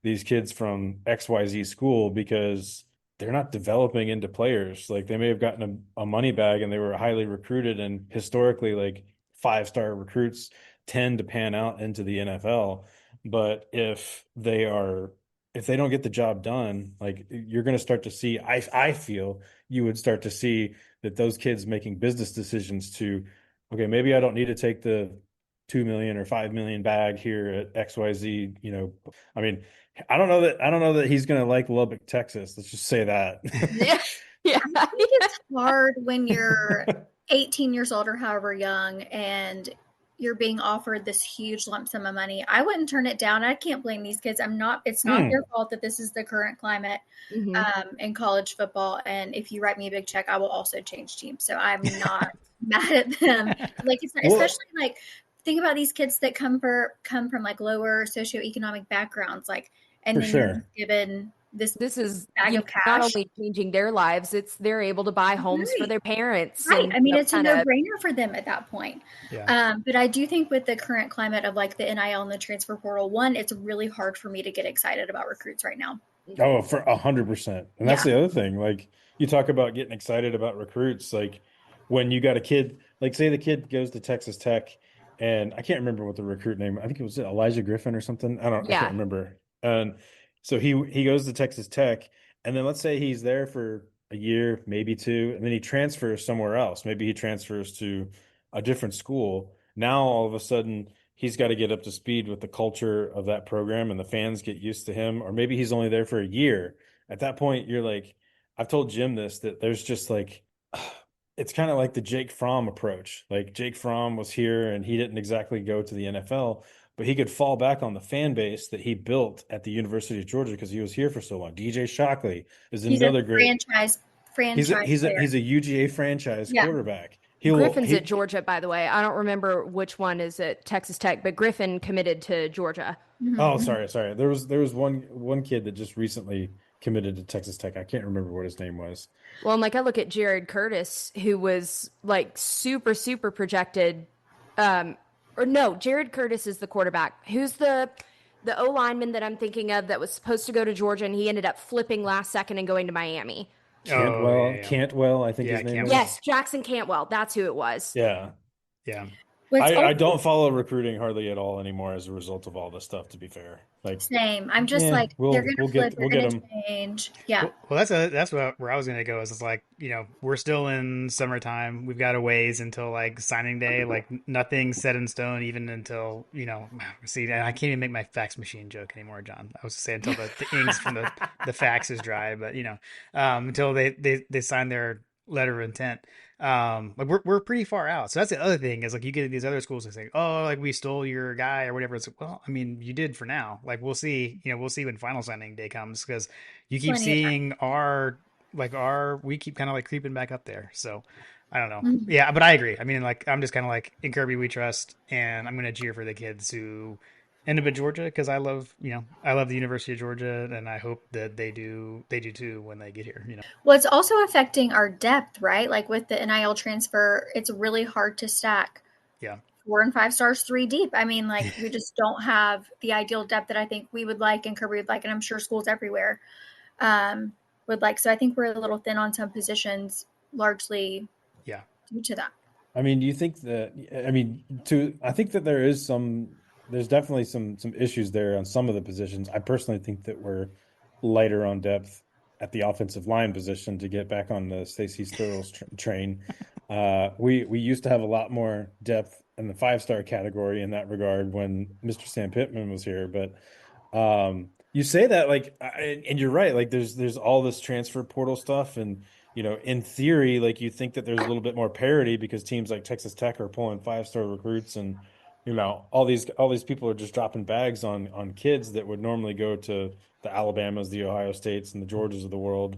these kids from XYZ school because they're not developing into players. Like they may have gotten a money bag and they were highly recruited, and historically, like 5-star recruits tend to pan out into the NFL. But if they don't get the job done, like you're going to start to see, I feel you would start to see that those kids making business decisions to, okay, maybe I don't need to take the 2 million or 5 million bag here at XYZ, I mean, I don't know that he's going to like Lubbock, Texas. Let's just say that. Yeah. Yeah. I think it's hard when you're 18 years old or however young and you're being offered this huge lump sum of money. I wouldn't turn it down. I can't blame these kids. It's not their fault that this is the current climate in college football. And if you write me a big check, I will also change teams. So I'm not mad at them. Like it's not, especially like think about these kids that come from like lower socioeconomic backgrounds, like, and For then sure. you're given this is bag of cash. not only changing their lives, it's they're able to buy homes for their parents. Right. And, I mean, it's a no-brainer for them at that point. Yeah. But I do think with the current climate of like the NIL and the transfer portal, one, it's really hard for me to get excited about recruits right now. Oh, for 100%. And that's the other thing. Like you talk about getting excited about recruits, like when you got a kid, like say the kid goes to Texas Tech, and I can't remember what the recruit name, I think it was Elijah Griffin or something. I can't remember. And so he goes to Texas Tech, and then let's say he's there for a year, maybe two, and then he transfers somewhere else. Maybe he transfers to a different school. Now all of a sudden he's got to get up to speed with the culture of that program and the fans get used to him, or maybe he's only there for a year. At that point, you're like, I've told Jim this, that there's just like, it's kind of like the Jake Fromm approach. Like Jake Fromm was here and he didn't exactly go to the NFL, but he could fall back on the fan base that he built at the University of Georgia because he was here for so long. DJ Shockley is another great franchise he's a UGA franchise quarterback. Griffin's at Georgia, by the way. I don't remember which one is at Texas Tech, but Griffin committed to Georgia. Oh, sorry. There was one kid that just recently committed to Texas Tech. I can't remember what his name was. Well, and like I look at Jared Curtis, who was like super, super projected. Jared Curtis is the quarterback. Who's the O lineman that I'm thinking of that was supposed to go to Georgia and he ended up flipping last second and going to Miami? Cantwell, I think his name is. Yes, Jackson Cantwell. That's who it was. Yeah. I don't follow recruiting hardly at all anymore as a result of all this stuff, to be fair. Like same. I'm just they're gonna flip, they're gonna change. Yeah. Well, that's where I was gonna go. Is it's like, we're still in summertime. We've got a ways until like signing day. Like nothing's set in stone, even until see. And I can't even make my fax machine joke anymore, John. I was to say until the inks from the fax is dry, but until they sign their letter of intent. Like we're pretty far out. So that's the other thing is like you get these other schools that say, oh, like we stole your guy or whatever. It's like, well, I mean, you did for now. Like we'll see when final signing day comes, because you keep seeing we keep kind of like creeping back up there. So I don't know. Mm-hmm. Yeah, but I agree. I mean, like I'm just kind of like in Kirby we trust, and I'm going to cheer for the kids who end up at Georgia because I love the University of Georgia, and I hope that they do too when they get here. Well, it's also affecting our depth, right? Like with the NIL transfer, it's really hard to stack. Yeah. 4 and 5 stars, 3 deep. I mean, like we just don't have the ideal depth that I think we would like and Kirby would like, and I'm sure schools everywhere would like. So I think we're a little thin on some positions, largely due to that. I mean, do you think that? I think that there's definitely some issues there on some of the positions. I personally think that we're lighter on depth at the offensive line position, to get back on the Stacey Sturls train. We used to have a lot more depth in the 5-star category in that regard when Mr. Sam Pittman was here. But you say that and you're right. Like there's all this transfer portal stuff, and in theory, like you think that there's a little bit more parity because teams like Texas Tech are pulling 5-star recruits, and all these people are just dropping bags on kids that would normally go to the Alabamas, the Ohio States, and the Georgias of the world.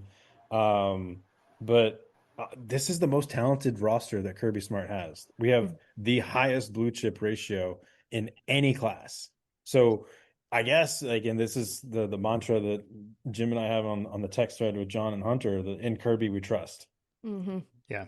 But this is the most talented roster that Kirby Smart has. We have the highest blue chip ratio in any class. So I guess, like, and this is the mantra that Jim and I have on the text thread with John and Hunter, that in Kirby we trust. Mm-hmm. Yeah.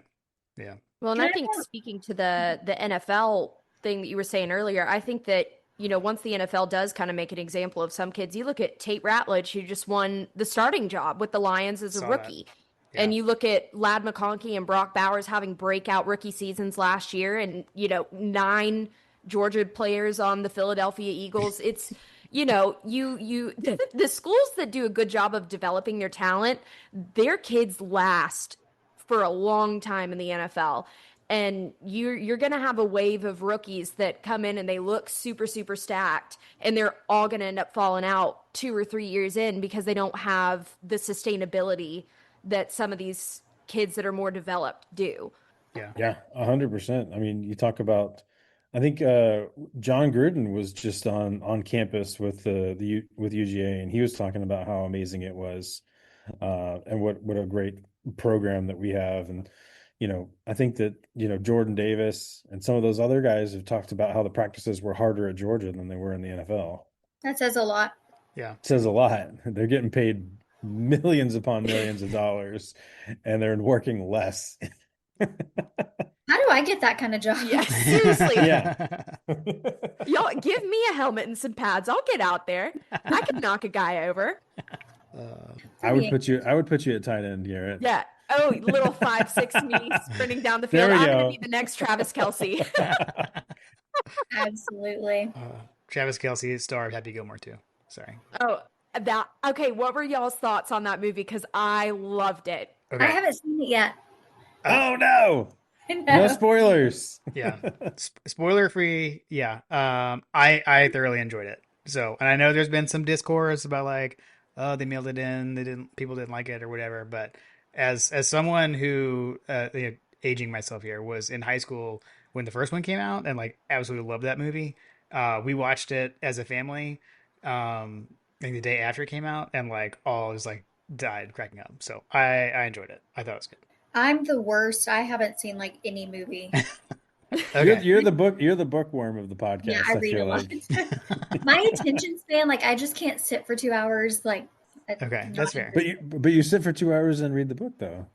Well, and I think speaking to the NFL thing that you were saying earlier, I think that, once the NFL does kind of make an example of some kids, you look at Tate Ratledge, who just won the starting job with the Lions as a rookie. Yeah. And you look at Lad McConkey and Brock Bowers having breakout rookie seasons last year, and, 9 Georgia players on the Philadelphia Eagles. It's, the schools that do a good job of developing their talent, their kids last for a long time in the NFL. And you're going to have a wave of rookies that come in and they look super, super stacked, and they're all going to end up falling out 2 or 3 years in because they don't have the sustainability that some of these kids that are more developed do. Yeah, 100%. I mean, you talk about, I think John Gruden was just on campus with with UGA, and he was talking about how amazing it was, and what a great program that we have. And I think that Jordan Davis and some of those other guys have talked about how the practices were harder at Georgia than they were in the NFL. That says a lot. Yeah, it says a lot. They're getting paid millions upon millions of dollars, and they're working less. How do I get that kind of job? Yeah, seriously. Yeah. Y'all give me a helmet and some pads. I'll get out there. I could knock a guy over. I would put you at tight end, Garrett. Yeah. Oh, little 5'6" me sprinting down the field. I'm going to be the next Travis Kelsey. Absolutely. Travis Kelsey starred Happy Gilmore too. Sorry. Oh, okay. What were y'all's thoughts on that movie? Because I loved it. Okay. I haven't seen it yet. Oh no! No spoilers. Yeah, spoiler free. Yeah, I thoroughly enjoyed it. So, and I know there's been some discourse about like, oh, they mailed it in, people didn't like it or whatever. But as someone who, aging myself here, was in high school when the first one came out and like absolutely loved that movie. We watched it as a family, like the day after it came out, and like all just like died cracking up. So I enjoyed it. I thought it was good. I'm the worst. I haven't seen like any movie. Okay. You're the bookworm of the podcast. Yeah, I read a lot. My attention span, like I just can't sit for 2 hours. Like, Okay, that's fair. But you sit for 2 hours and read the book though.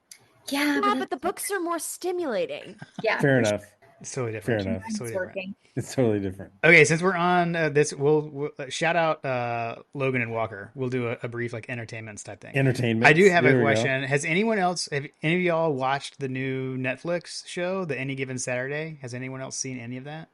Yeah, but the books are more stimulating. Yeah, Fair enough. It's totally different. Fair enough. It's totally different. working. It's totally different. Okay, since we're on this, we'll shout out Logan and Walker. We'll do a brief like entertainments type thing. Entertainment. I do have a question. Has anyone else, have any of y'all watched the new Netflix show, The Any Given Saturday? Has anyone else seen any of that?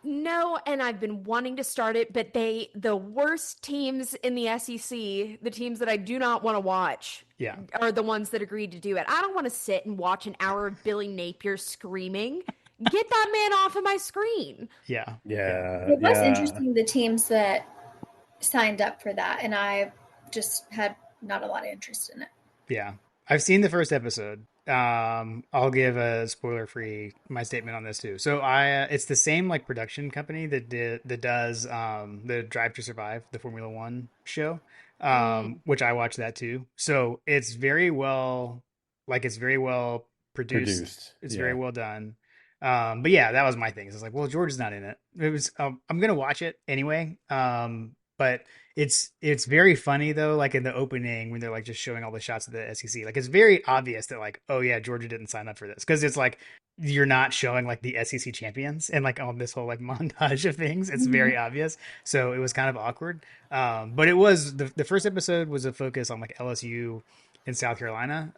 No, and I've been wanting to start it, but the worst teams in the SEC, the teams that I do not want to watch, are the ones that agreed to do it. I don't want to sit and watch an hour of Billy Napier screaming. Get that man off of my screen. Yeah. It was interesting, the teams that signed up for that, and I just had not a lot of interest in it. Yeah. I've seen the first episode. I'll give a spoiler-free my statement on this too. So it's the same like production company that does the Drive to Survive, the Formula One show, which I watched that too. So it's very well produced. It's very well done. But yeah, that was my thing. It's like, well, George is not in it. It was, I'm going to watch it anyway. But it's very funny though. Like in the opening when they're like just showing all the shots of the SEC, like it's very obvious that like, oh yeah, Georgia didn't sign up for this. Cause it's like, you're not showing like the SEC champions and like on this whole like montage of things. It's very obvious. So it was kind of awkward. But it was the first episode was a focus on like LSU in South Carolina,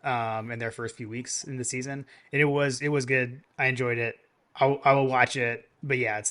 in their first few weeks in the season. And it was good. I enjoyed it. I will watch it, but yeah,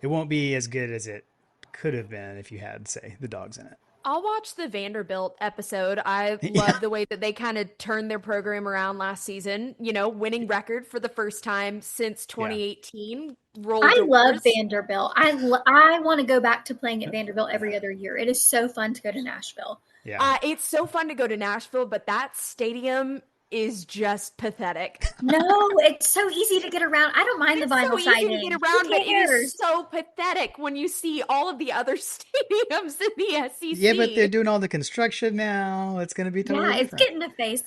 it won't be as good as it could have been if you had, say, the dogs in it. I'll watch the Vanderbilt episode. I love the way that they kind of turned their program around last season, winning record for the first time since 2018. I love Vanderbilt. I want to go back to playing at Vanderbilt every other year. It is so fun to go to Nashville. Yeah. It's so fun to go to Nashville, but that stadium is just pathetic. No, it's so easy to get around. I don't mind the It's vinyl so easy siding. to get around, Who but it is cares? so pathetic when you see all of the other stadiums in the SEC. Yeah, but they're doing all the construction now. It's going to be totally Yeah, it's different. getting to face.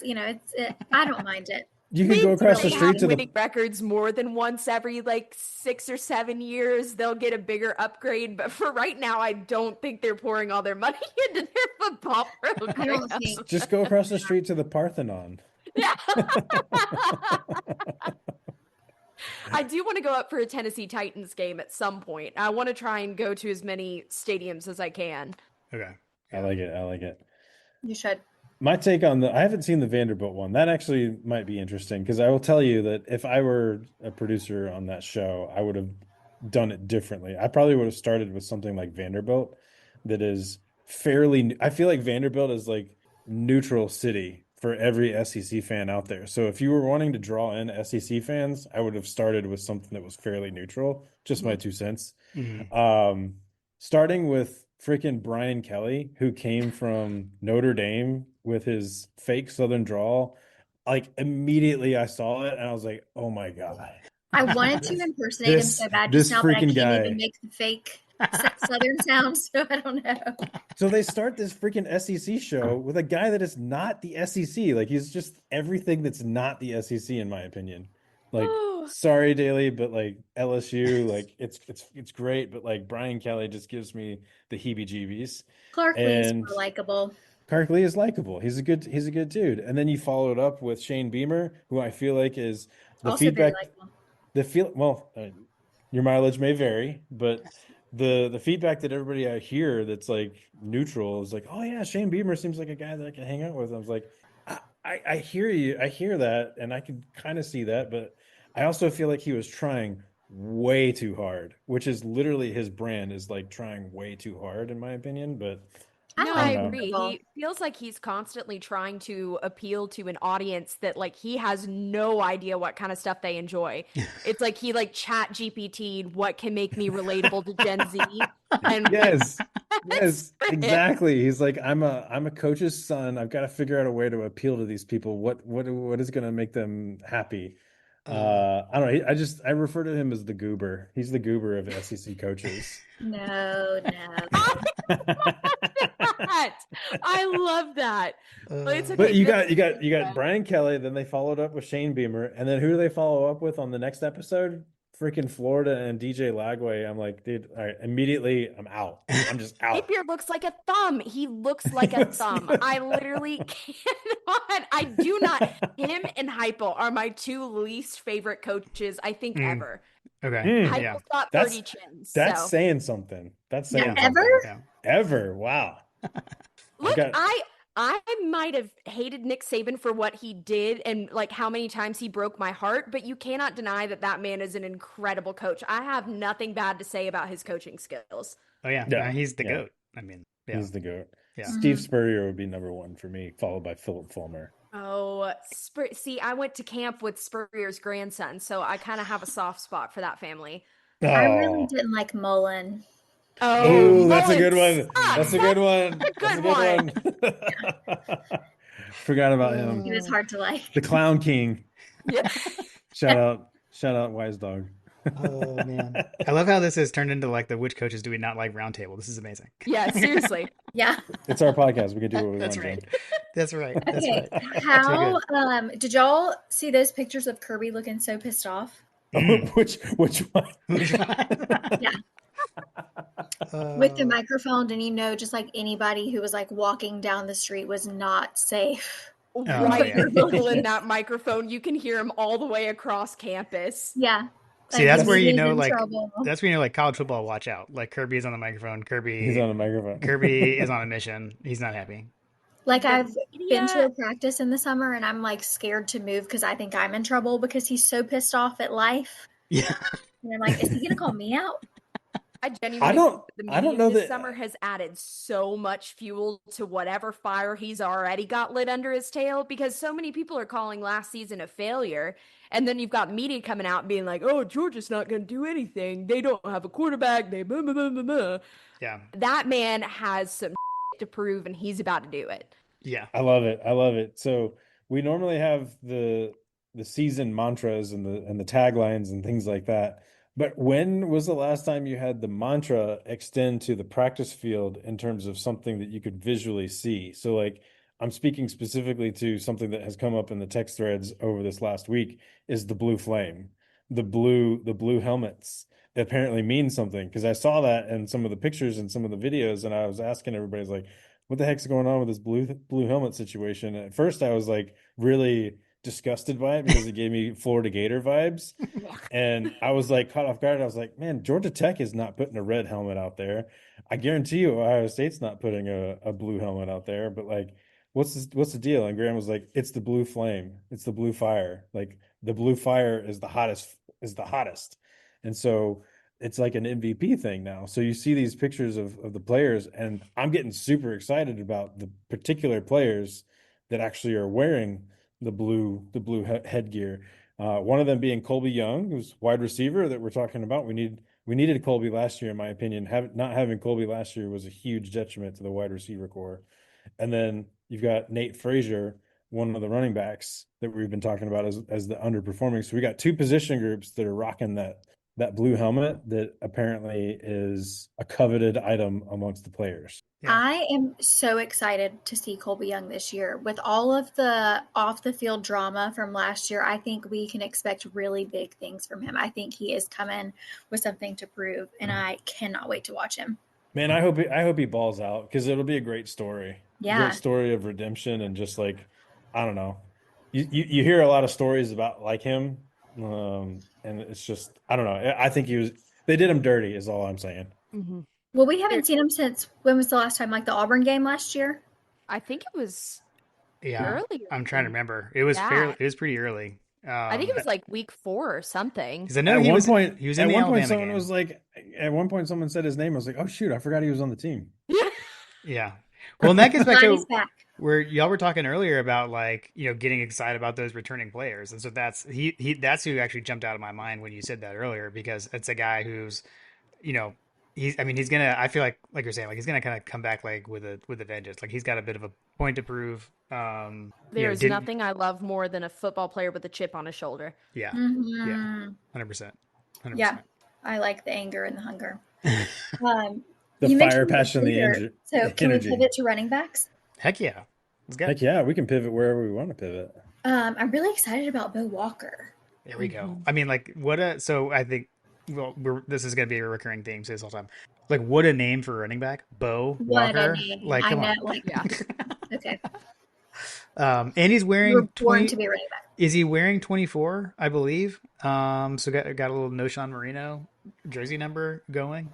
I don't mind it. You can Maybe go across they the have street to winning the. records more than once every like 6 or 7 years. They'll get a bigger upgrade, but for right now, I don't think they're pouring all their money into their football I program. don't think. Just go across the street to the Parthenon. Yeah. I do want to go up for a Tennessee Titans game at some point. I want to try and go to as many stadiums as I can. Okay. I like it. I like it. You should. My take on I haven't seen the Vanderbilt one. That actually might be interesting because I will tell you that if I were a producer on that show, I would have done it differently. I probably would have started with something like Vanderbilt that is fairly, I feel like Vanderbilt is like neutral city for every SEC fan out there. So if you were wanting to draw in SEC fans, I would have started with something that was fairly neutral. Just my 2 cents. Starting with freaking Brian Kelly, who came from Notre Dame with his fake Southern drawl. Like immediately I saw it and I was like, oh my God. I wanted to impersonate him so bad just now, but I can't even make the fake Southern sound, so I don't know. So they start this freaking SEC show with a guy that is not the SEC. Like he's just everything that's not the SEC, in my opinion. Like, sorry, Daly, but like LSU, like it's great, but like Brian Kelly just gives me the heebie-jeebies. Clark Lee's more likable. Clark Lee is likable. He's a good dude. And then you followed up with Shane Beamer, who I feel like is the also feedback. Very likable. Your mileage may vary, but the feedback that everybody I hear that's like neutral is like, oh yeah, Shane Beamer seems like a guy that I can hang out with. I was like, I hear you, I hear that, and I can kind of see that, but I also feel like he was trying way too hard, which is literally his brand is like trying way too hard, in my opinion. But No, I agree. He feels like he's constantly trying to appeal to an audience that like he has no idea what kind of stuff they enjoy. It's like he like chat GPT what can make me relatable to Gen Z. And yes, exactly. He's like, I'm a coach's son. I've got to figure out a way to appeal to these people. What is going to make them happy? I don't know. I refer to him as the goober. He's the goober of SEC coaches. No. I love that. But you got Brian Kelly. Then they followed up with Shane Beamer, and then who do they follow up with on the next episode? Freaking Florida and DJ Lagway. I'm like, dude, all right, immediately I'm out. I'm just out. Napier looks like a thumb. He looks like a thumb. I literally cannot. I do not. Him and Heupel are my 2 least favorite coaches, I think, ever. Okay. Heupel's got 30 chins. That's saying something. That's saying something. Ever? Yeah. Ever. Wow. Look, I might have hated Nick Saban for what he did and like how many times he broke my heart, but you cannot deny that man is an incredible coach. I have nothing bad to say about his coaching skills. Oh yeah, he's the GOAT. I mean, he's the GOAT. Yeah. Steve Spurrier would be number 1 for me, followed by Philip Fulmer. Oh, see, I went to camp with Spurrier's grandson, so I kind of have a soft spot for that family. Oh. I really didn't like Mullen. Oh, that's a good one. That's a good one. That's a good one. Forgot about him. He was hard to like. The Clown King. Yeah. Shout out Wise Dog. Oh man, I love how this has turned into like the which coaches do we not like roundtable. This is amazing. Yeah, seriously. Yeah, it's our podcast. We can do what we That's want. Right. That's right. That's okay. right. How did y'all see those pictures of Kirby looking so pissed off? Which one? Yeah. With the microphone, and just like anybody who was like walking down the street was not safe. Right, in that microphone, you can hear him all the way across campus. Yeah. See, that's where you know, like, that's where you know, like, college football, watch out. Like, Kirby is on the microphone. He's on the microphone. Kirby is on a mission. He's not happy. Like, I've been to a practice in the summer, and I'm, like, scared to move because I think I'm in trouble because he's so pissed off at life. Yeah. And I'm like, is he going to call me out? I genuinely I don't know this that summer has added so much fuel to whatever fire he's already got lit under his tail, because so many people are calling last season a failure. And then you've got media coming out and being like, oh, Georgia's not going to do anything. They don't have a quarterback. They blah, blah, blah, blah, blah. Yeah. That man has some to prove, and he's about to do it. Yeah. I love it. So we normally have the season mantras and the taglines and things like that. But when was the last time you had the mantra extend to the practice field in terms of something that you could visually see? So like I'm speaking specifically to something that has come up in the text threads over this last week is the blue flame. The blue helmets apparently mean something because I saw that in some of the pictures and some of the videos and I was asking everybody like what the heck's going on with this blue helmet situation? And at first I was like really disgusted by it because it gave me Florida Gator vibes. And I was like caught off guard. I was like, man, Georgia Tech is not putting a red helmet out there. I guarantee you Ohio State's not putting a blue helmet out there. But like, what's the deal? And Graham was like, it's the blue flame. It's the blue fire. Like the blue fire is the hottest. And so it's like an MVP thing now. So you see these pictures of the players, and I'm getting super excited about the particular players that actually are wearing the blue headgear. One of them being Colby Young, who's wide receiver that we're talking about. We needed Colby last year, in my opinion. Not having Colby last year was a huge detriment to the wide receiver core. And then you've got Nate Frazier, one of the running backs that we've been talking about as the underperforming. So we got two position groups that are rocking that blue helmet that apparently is a coveted item amongst the players. Yeah. I am so excited to see Colby Young this year. With all of the off the field drama from last year, I think we can expect really big things from him. I think he is coming with something to prove, and I cannot wait to watch him. Man, I hope he balls out because it'll be a great story. Yeah. Great story of redemption and just like I don't know. You hear a lot of stories about like him. And it's just I don't know. I think they did him dirty is all I'm saying. Mhm. Well, we haven't seen him since when was the last time? Like the Auburn game last year? I think it was Yeah, earlier. I'm trying to remember. It was that. It was pretty early. I think it was like week 4 or something. Because I know At he one was point, in at the one point, Alabama someone game. was like, at one point, someone said his name. I was like, oh shoot, I forgot he was on the team. Yeah. Well, and that gets back Glad to he's back. where y'all were talking earlier about like getting excited about those returning players, and so that's that's who actually jumped out of my mind when you said that earlier because it's a guy who's you know he's gonna I feel like you're saying like he's gonna kind of come back like with a vengeance, like he's got a bit of a point to prove. There's nothing I love more than a football player with a chip on his shoulder. Yeah, Mm-hmm. yeah, 100%. Yeah, I like the anger and the hunger. The You fire, mentioned passion, the receiver, so the can we energy. pivot to running backs? Heck yeah, let's go. Heck yeah, we can pivot wherever we want to pivot. I'm really excited about Bo Walker. There we go. I mean, like, so I think, well, this is going to be a recurring theme this whole time. Like, what a name for a running back. Bo What a Walker. name. Like, I come know. on. Like, Yeah. okay. And he's You wearing were born 20. to be a running back. Is he wearing 24, I believe? So got a little No Sean Marino jersey number going.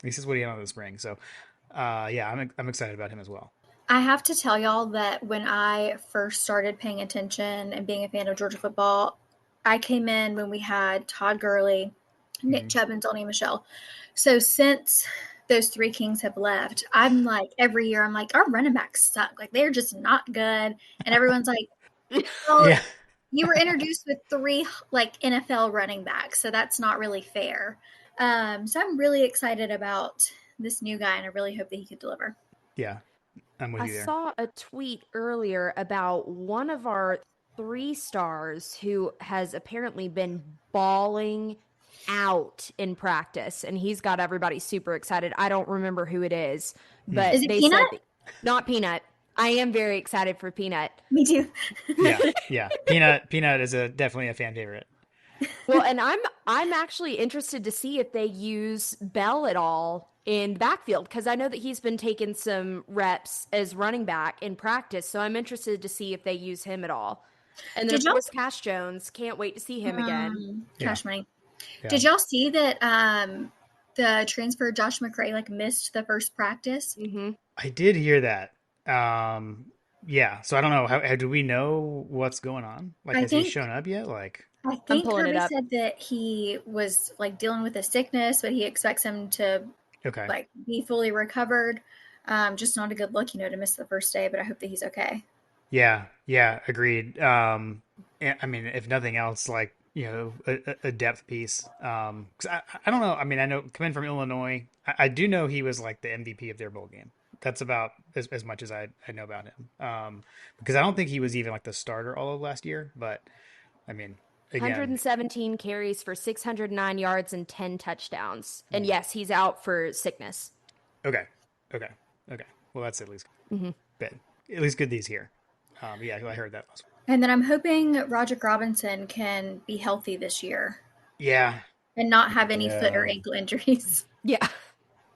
This is what he had on the spring. So, yeah, I'm excited about him as well. I have to tell y'all that when I first started paying attention and being a fan of Georgia football, I came in when we had Todd Gurley, Nick Chubb, and Donnie Michelle. So since those three kings have left, I'm like, every year, I'm like, our running backs suck. Like, they're just not good. And everyone's like, well, Yeah. you were introduced with 3 like NFL running backs, so that's not really fair. So I'm really excited about this new guy, and I really hope that he could deliver. Yeah. I'm with I you there. saw a tweet earlier about one of our 3 stars who has apparently been bawling out in practice, and he's got everybody super excited. I don't remember who it is, but Is it they Peanut? said not Peanut. I am very excited for Peanut. Me too. Yeah. Peanut is definitely a fan favorite. Well, and I'm actually interested to see if they use Bell at all in the backfield because I know that he's been taking some reps as running back in practice. So I'm interested to see if they use him at all. And then Did of y'all- course Cash Jones, can't wait to see him again. Cash money. Yeah. Did y'all see that the transfer Josh McRae like missed the first practice? Mm-hmm. I did hear that. Yeah. So I don't know. How do we know what's going on? Like, I has he think- shown up yet? Like, I think pulling it Kirby up. said that he was like dealing with a sickness, but he expects him to okay. like be fully recovered. Just not a good look, to miss the first day, but I hope that he's okay. Yeah. Agreed. I mean, if nothing else, like, a depth piece. 'Cause I don't know. I mean, I know coming from Illinois, I do know he was like the MVP of their bowl game. That's about as much as I know about him. Because I don't think he was even like the starter all of last year. But I mean, again, 117 carries for 609 yards and 10 touchdowns. And yes, he's out for sickness. okay, okay, okay. Well, that's at least Mm-hmm. good. At least good that he's here. Yeah, I heard that last week. And then I'm hoping Roderick Robinson can be healthy this year Yeah, and not have any foot or Yeah. ankle injuries. Yeah.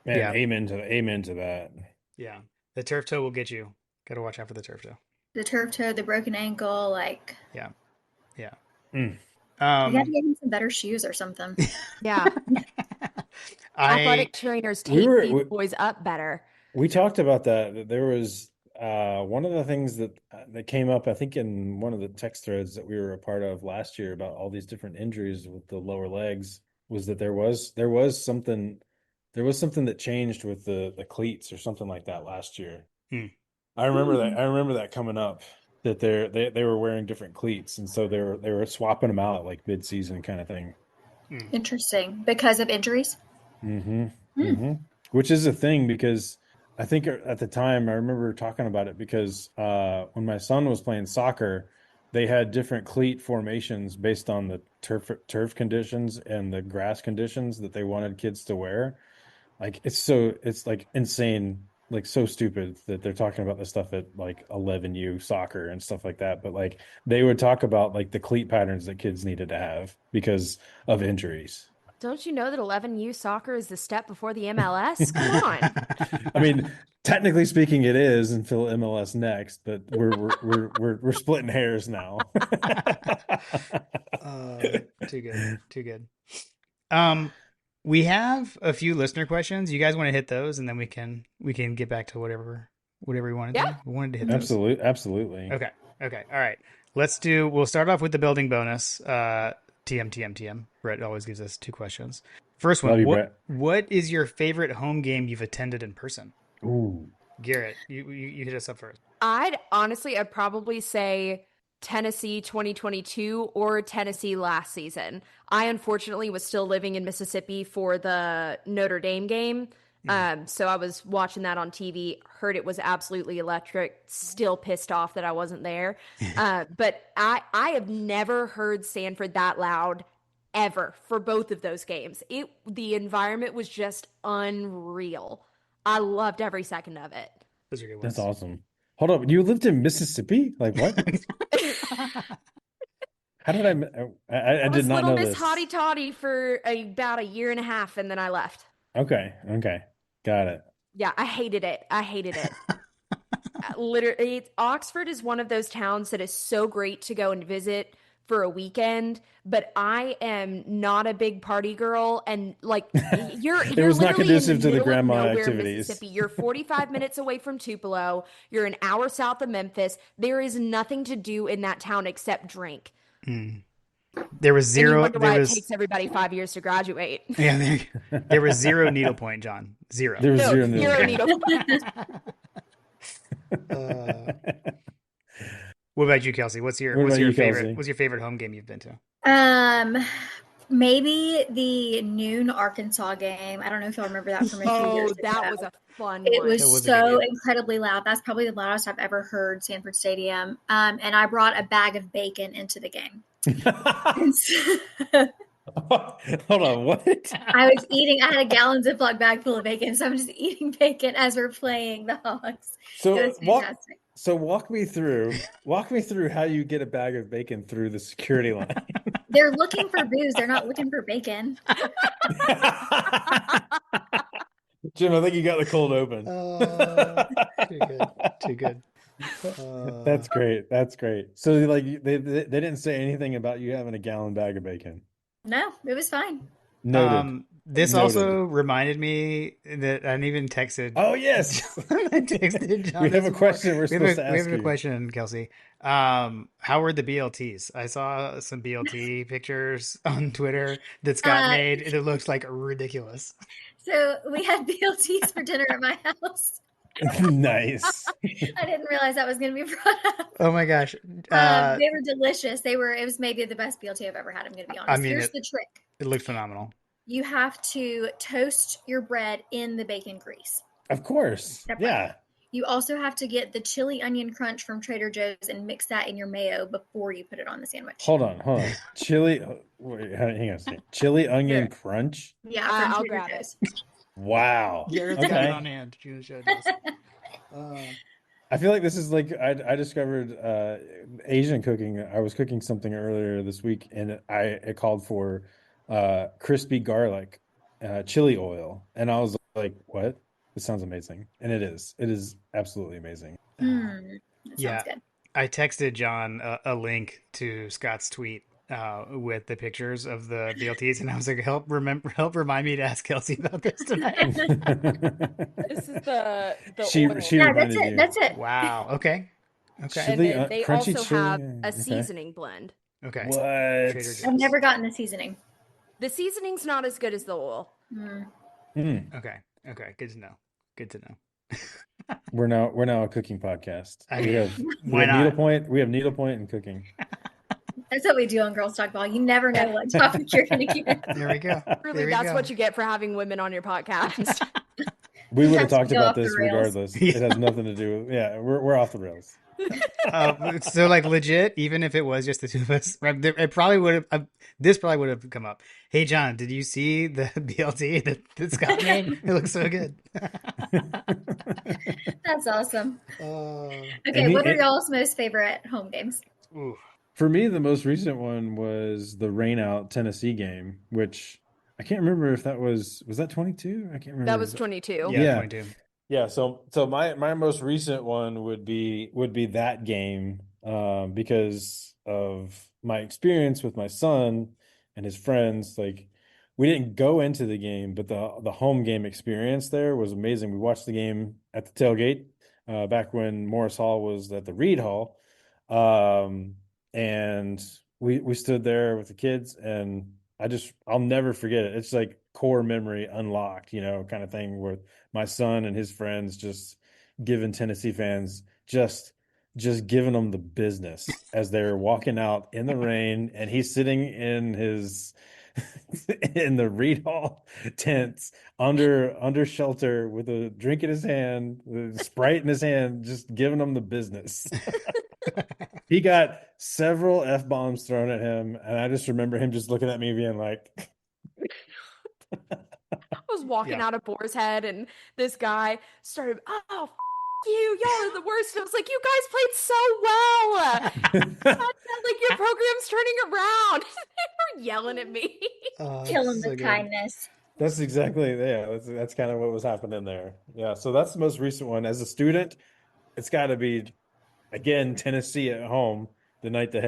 Man, Yeah. amen to that. yeah. The turf toe will get you. Got to watch out for the turf toe. The turf toe, the broken ankle, like Yeah, yeah. Mm. you got to Um, give him some better shoes or something. Yeah. Athletic trainers we tape were these we, boys up better. we talked about that. There was one of the things that came up, I think, in one of the text threads that we were a part of last year about all these different injuries with the lower legs, was that there was something that changed with the cleats or something like that last year. Hmm. I remember that coming up, that they were wearing different cleats, and so they were swapping them out like mid-season kind of thing. Interesting. Because of injuries? Mm-hmm. Hmm. Mm-hmm. Which is a thing, because I think at the time I remember talking about it, because when my son was playing soccer, they had different cleat formations based on the turf conditions and the grass conditions that they wanted kids to wear. Like it's like insane, like so stupid that they're talking about this stuff at like 11U soccer and stuff like that. But like they would talk about like the cleat patterns that kids needed to have because of injuries. Don't you know that 11U soccer is the step before the MLS? Come on. I mean, technically speaking, it is until MLS next, but we're splitting hairs now. Too good, too good. We have a few listener questions. You guys want to hit those, and then we can get back to whatever we wanted Yeah. to. We wanted to hit those. Absolutely. Okay. All right. We'll start off with the building bonus. TM. Brett always gives us 2 questions. First one, Love you, Brett. what is your favorite home game you've attended in person? Ooh. Garrett, you hit us up first. I'd probably say Tennessee 2022 or Tennessee last season. I unfortunately was still living in Mississippi for the Notre Dame game. So I was watching that on TV, heard it was absolutely electric, still pissed off that I wasn't there. But I have never heard Sanford that loud ever for both of those games. The environment was just unreal. I loved every second of it. Those are good ones. That's awesome. Hold up, you lived in Mississippi? Like what? How did I did was not Little know Miss this. Hottie Toddy for about a year and a half, and then I left. Okay, got it. Yeah, I hated it. Literally, Oxford is one of those towns that is so great to go and visit for a weekend, but I am not a big party girl, and like you're was not literally conducive in to the middle of grandma nowhere, activities. Mississippi. You're 45 minutes away from Tupelo. You're an hour south of Memphis. There is nothing to do in that town except drink. There was zero. And you wonder why it takes everybody 5 years to graduate. Yeah, there was zero needlepoint, John. Zero. There was No, zero zero needlepoint. What about you, Kelsey? What's your Kelsey? favorite? What's your favorite home game you've been to? Maybe the noon Arkansas game. I don't know if y'all remember that from a few years ago. That was a fun It one. was so incredibly loud. That's probably the loudest I've ever heard Sanford Stadium. And I brought a bag of bacon into the game. Hold on, what? I had a gallon Ziploc bag full of bacon, so I'm just eating bacon as we're playing the Hogs. So it was fantastic. walk me through how you get a bag of bacon through the security line. They're looking for booze. They're not looking for bacon. Jim, I think you got the cold open. Too good. That's great. So like they didn't say anything about you having a gallon bag of bacon. No, it was fine. Noted. This Noted. also reminded me that I didn't even texted. Oh yes, I texted John. We have a question we're supposed to ask you. We have a question, Kelsey. How were the BLTs? I saw some BLT pictures on Twitter that Scott made, and it looks like ridiculous. So we had BLTs for dinner at my house. Nice. I didn't realize that was going to be brought up. Oh my gosh. They were delicious. It was maybe the best BLT I've ever had. I'm going to be honest. I mean, here's the trick. It looked phenomenal. You have to toast your bread in the bacon grease. Of course. Separate. Yeah. You also have to get the chili onion crunch from Trader Joe's and mix that in your mayo before you put it on the sandwich. Hold on. Chili. Wait, hang on a second. Chili onion Here. crunch. Yeah, from I'll Trader grab Joe's. Wow. Garrett's got it Okay. on hand. Showed us. I feel like this is like I discovered Asian cooking. I was cooking something earlier this week, and it called for crispy garlic, chili oil, and I was like, "What? This sounds amazing!" And it is. It is absolutely amazing. That Yeah. sounds good. I texted John a link to Scott's tweet with the pictures of the BLTs, and I was like, help remind me to ask Kelsey about this tonight. This is the She oil. she Yeah, that's reminded it. you. That's it. Wow. Okay. Okay. And Chili, then they crunchy also chili. have a Okay. seasoning blend. Okay. What? Trader Joe's. I've never gotten the seasoning. The seasoning's not as good as the oil. Okay. Okay. Good to know. Good to know. We're now a cooking podcast. I We mean, have why not? needlepoint. We have needlepoint and cooking. That's what we do on Girls Talk Ball. You never know what topic you're going to get. There we go. Really, There we that's go. what you get for having women on your podcast. We would have Sometimes talked we go about off the this rails. regardless. Yeah. It has nothing to do with. Yeah, we're off the rails. So like legit, even if it was just the two of us, right, it probably would have. This probably would have come up. Hey John, did you see the BLT that Scott made? It looks so good. That's awesome. And Okay, what are y'all's most favorite home games? Ooh. For me, the most recent one was the rain out Tennessee game, which I can't remember if that was that 22? I can't remember. That was 22. Yeah, 22. Yeah, so my most recent one would be that game because of my experience with my son and his friends. Like we didn't go into the game, but the home game experience there was amazing. We watched the game at the tailgate back when Morris Hall was at the Reed Hall. And we stood there with the kids, and I'll never forget it. It's like core memory unlocked, kind of thing, where my son and his friends just giving Tennessee fans just giving them the business as they're walking out in the rain, and he's sitting in his in the Reed Hall tents under shelter with a drink in his hand, with a Sprite in his hand, just giving them the business. He got several F-bombs thrown at him, and I just remember him just looking at me being like, I was walking Yeah. out of Boar's Head, and this guy started, "Oh, you, y'all are the worst." And I was like, "You guys played so well. Like your program's turning around." They were yelling at me. Kill them with kindness. That's exactly, yeah, that's kind of what was happening there. Yeah, so that's the most recent one. As a student, it's got to be, again, Tennessee at home the night the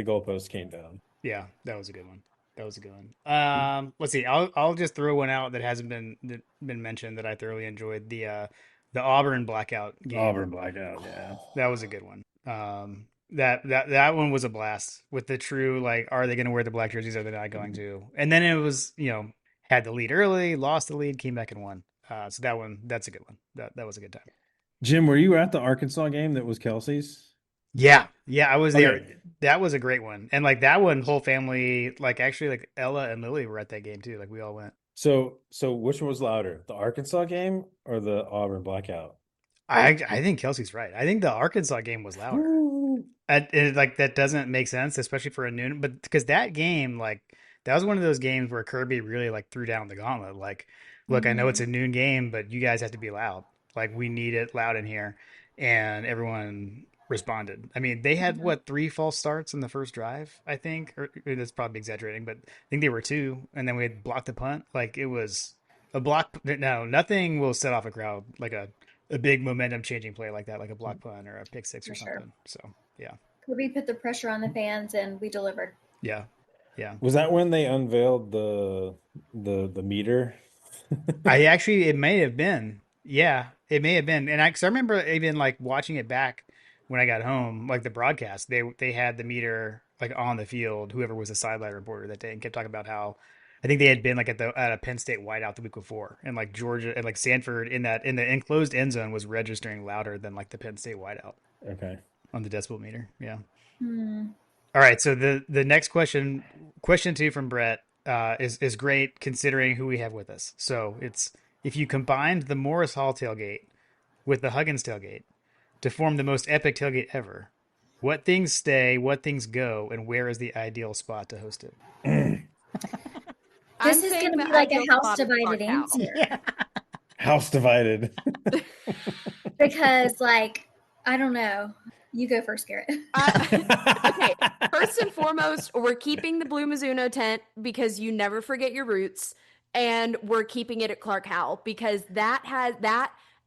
goalpost came down. Yeah, that was a good one. That was a good one. Let's see. I'll just throw one out that hasn't been mentioned that I thoroughly enjoyed. The Auburn blackout game. Auburn blackout, yeah. That was a good one. That one was a blast with the true, like, are they going to wear the black jerseys? Or are they not going to? And then it was, had the lead early, lost the lead, came back and won. So that's a good one. That was a good time. Jim, were you at the Arkansas game that was Kelsey's? Yeah, I was there. Okay. That was a great one. And like that one, whole family, like actually like Ella and Lily were at that game too. Like we all went. So which one was louder, the Arkansas game or the Auburn blackout? I think Kelsey's right. I think the Arkansas game was louder. Like that doesn't make sense, especially for a noon. But because that game, like that was one of those games where Kirby really like threw down the gauntlet. Like, look, I know it's a noon game, but you guys have to be loud. Like we need it loud in here, and everyone responded. I mean, they had what 3 false starts in the first drive, I think, or that's probably exaggerating, but I think they were 2, and then we had blocked the punt. Like it was a block. No, nothing will set off a crowd like a big momentum changing play like that, like a block punt or a pick six or something. So yeah, Kirby put the pressure on the fans, and we delivered. yeah. Was that when they unveiled the meter? It may have been. Yeah, it may have been. And cause I remember even like watching it back when I got home, like the broadcast, they had the meter like on the field, whoever was the sideline reporter that day, and kept talking about how I think they had been like at a Penn State whiteout the week before, and like Georgia and like Sanford in the enclosed end zone was registering louder than like the Penn State whiteout. Okay. On the decibel meter. Yeah. All right. So the next question 2 from Brett is great considering who we have with us. So it's if you combined the Morris Hall tailgate with the Huggins tailgate to form the most epic tailgate ever, what things stay, what things go, and where is the ideal spot to host it? This I'm is saying going to the be like ideal a house spot is divided Clark Howell. answer. Yeah. House divided. Because, like, I don't know. You go first, Garrett. Okay, first and foremost, we're keeping the Blue Mizuno tent because you never forget your roots, and we're keeping it at Clark Howell because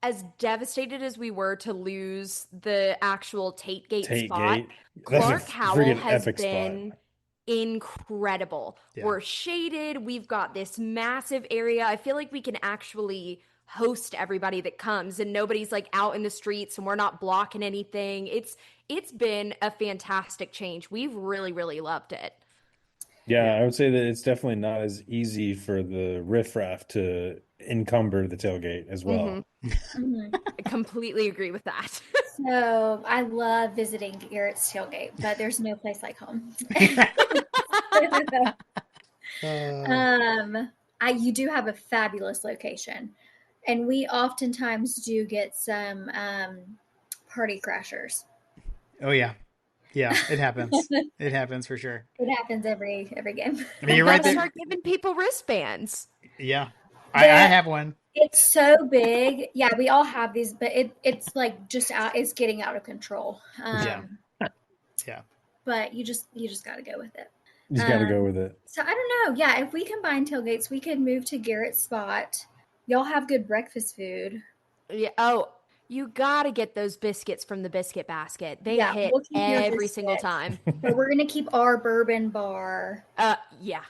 as devastated as we were to lose the actual Tate Gate Tate spot, Gate. That's a Clark Howell freaking has epic been spot. incredible. Yeah. We're shaded. We've got this massive area. I feel like we can actually host everybody that comes and nobody's like out in the streets and we're not blocking anything. It's been a fantastic change. We've really, really loved it. Yeah, I would say that it's definitely not as easy for the riffraff to encumber the tailgate as well. Mhm. I completely agree with that. So I love visiting Garrett's tailgate, but there's no place like home. You do have a fabulous location, and we oftentimes do get some party crashers. Oh yeah. Yeah, it happens. It happens for sure. It happens every game. I mean, you're We right gotta there. start giving people wristbands. Yeah. I have one. It's so big. Yeah, we all have these, but it's like just out. It's getting out of control. Yeah. Yeah. But you just got to go with it. You just got to go with it. So I don't know. Yeah, if we combine tailgates, we could move to Garrett's spot. Y'all have good breakfast food. Yeah. Oh, you gotta get those biscuits from the biscuit basket. They hit we'll keep your every single biscuits. time. But we're gonna keep our bourbon bar Yeah.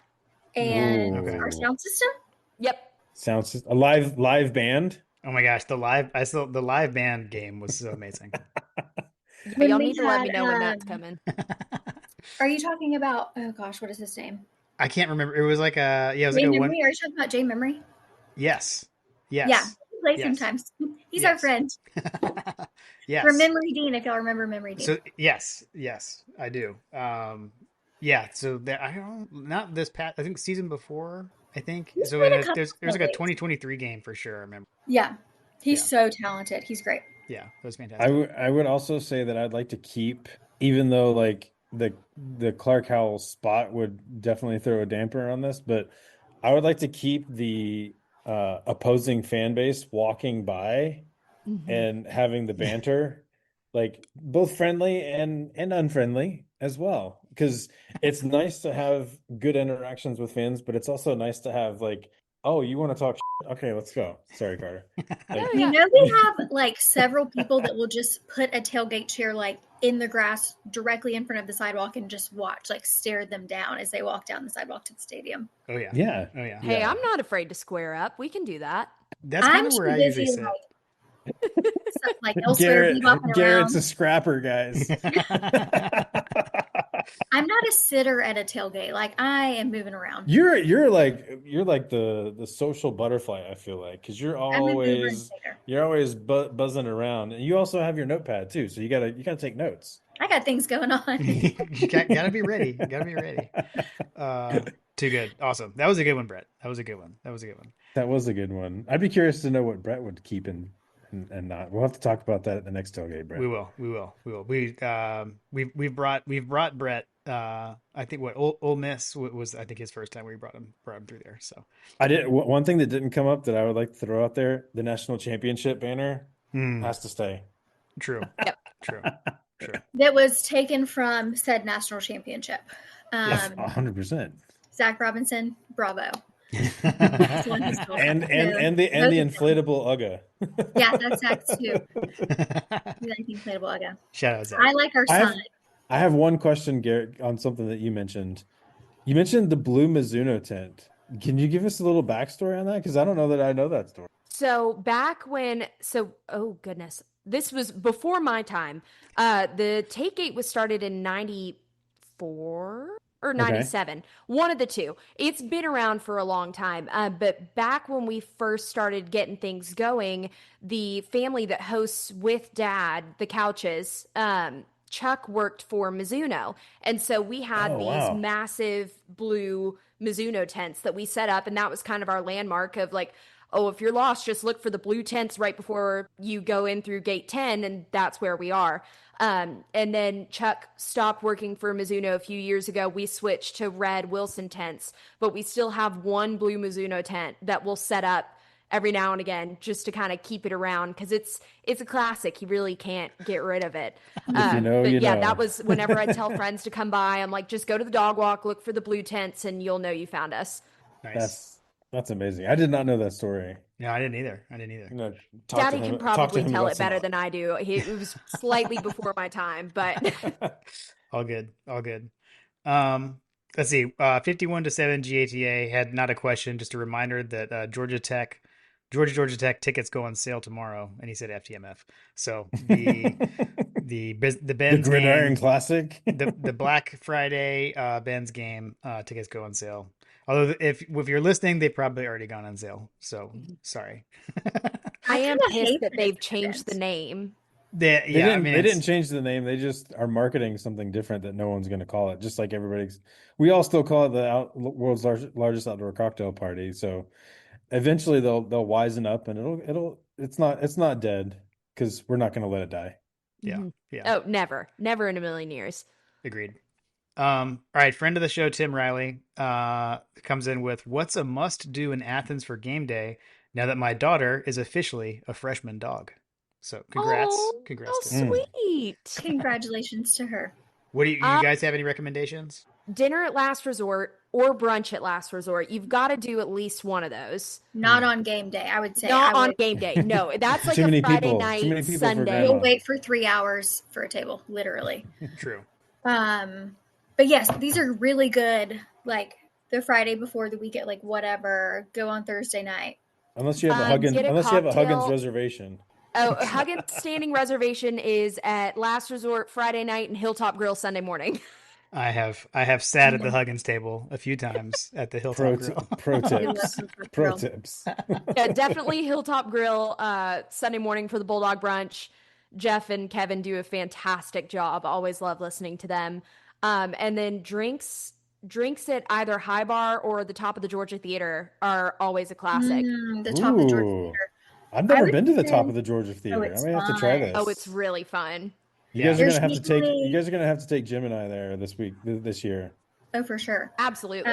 and Okay. our sound system. Yep. Sounds a live band. Oh my gosh, the live band game was so amazing. Yeah, y'all need to let me know when that's coming. Are you talking about? Oh gosh, what is his name? I can't remember. It was like a it was Jay like a Memory. one. Are you talking about Jay Memory? Yes. Yeah, Yes. he plays Yes. sometimes. He's our Yes. friend. Yes. From Memory Dean, if y'all remember Memory Dean. So yes, I do. Yeah. So that I don't not this past. I think season before. I think He's so. played a There's couple like a tailgates. 2023 game for sure. I remember. Yeah, he's Yeah. so talented. He's great. Yeah, that was fantastic. I would also say that I'd like to keep, even though like the Clark Howell spot would definitely throw a damper on this, but I would like to keep the opposing fan base walking by and having the banter, like both friendly and unfriendly as well, because it's nice to have good interactions with fans, but it's also nice to have like, oh, you want to talk shit? Okay, let's go. Sorry, Carter. Like, Oh, yeah. We have like several people that will just put a tailgate chair like in the grass directly in front of the sidewalk and just watch, like stare them down as they walk down the sidewalk to the stadium. Oh yeah. yeah. Oh yeah. Hey, Yeah. I'm not afraid to square up. We can do that. That's kind of where I usually sit. Like elsewhere, Garrett's a scrapper, guys. I'm not a sitter at a tailgate. Like I am moving around. You're like the social butterfly, I feel like, because you're I'm a mover and always shaker. buzzing around, and you also have your notepad too, so you gotta take notes. I got things going on. You gotta be ready. You gotta be ready. Too good. Awesome. That was a good one, Brett. That was a good one. That was a good one. I'd be curious to know what Brett would keep and not. We'll have to talk about that at the next tailgate, Brett. We will. We've brought Brett. I think what Ole Miss was I think his first time we brought him through there. So I did one thing that didn't come up that I would like to throw out there: the national championship banner has to stay. True. Yep. True. That was taken from said national championship. 100%. Zach Robinson, bravo. and the inflatable Ugga. Yeah, that's Zach too. We like the inflatable Ugga. Shout out Zach. I like our son. I have one question, Garrett, on something that you mentioned. You mentioned the blue Mizuno tent. Can you give us a little backstory on that? Because I don't know that I know that story. So back when, oh goodness, this was before my time. The Tailgate was started in 94 or 97, one of the two. It's been around for a long time. But back when we first started getting things going, the family that hosts with Dad, the Couches, Chuck worked for Mizuno. And so we had these massive blue Mizuno tents that we set up. And that was kind of our landmark of like, oh, if you're lost, just look for the blue tents right before you go in through gate 10, and that's where we are. And then Chuck stopped working for Mizuno a few years ago. We switched to red Wilson tents, but we still have one blue Mizuno tent that we'll set up every now and again just to kind of keep it around because it's a classic. You really can't get rid of it. If you know, But you yeah, know. that was whenever I tell friends to come by, I'm like, just go to the dog walk, look for the blue tents, and you'll know you found us. Nice. That's amazing. I did not know that story. No, I didn't either. I didn't either. I'm gonna Daddy can talk to probably him tell about it some. better than I do. It was slightly before my time, but All good. All good. Let's see. 51-7 GATA had not a question, just a reminder that Georgia Tech tickets go on sale tomorrow, and he said FTMF. So the Ben's Gridiron game, Classic. the Black Friday Ben's game tickets go on sale. Although if you're listening, they've probably already gone on sale. So sorry. I am kinda pissed hate that that they've it's changed the events. name. Yeah, I mean, They didn't change the name. They just are marketing something different that no one's going to call it. Just like everybody's, we all still call it the world's largest outdoor cocktail party. So eventually they'll wisen up and it's not dead because we're not going to let it die. Yeah, Mhm. yeah. Oh, never in a million years. Agreed. All right, friend of the show, Tim Riley, comes in with what's a must do in Athens for game day now that my daughter is officially a freshman dog. So congrats, Oh, congrats how to her. Mm. sweet. Congratulations to her. What do you guys have any recommendations? Dinner at last resort or brunch at last resort. You've got to do at least one of those. Not on game day, I would say. Not I on would. game day. No, that's like Too a many Friday people. Too night, many people for Sunday. You'll grandma. wait for 3 hours for a table, literally. True. But yes, these are really good. Like the Friday before the weekend, like whatever. Go on Thursday night. Unless you have Get a unless you have a Huggins cocktail. reservation. Oh, Huggins standing reservation is at Last Resort Friday night and Hilltop Grill Sunday morning. I have sat at the Huggins table a few times at the Hilltop Grill. Pro We love tips. Hilltop Pro Grill. tips. Yeah, definitely Hilltop Grill Sunday morning for the Bulldog brunch. Jeff and Kevin do a fantastic job. Always love listening to them. And then drinks at either High Bar or the top of the Georgia Theater are always a classic. The top of the Georgia Ooh. Theater. I've I never would been to the say- top of the Georgia Theater. I it's may have to try fun. this. Oh, it's really fun. You Yeah. guys are There's gonna have to take. usually- You guys are gonna have to take Jim and I there this year. Oh, for sure. Absolutely.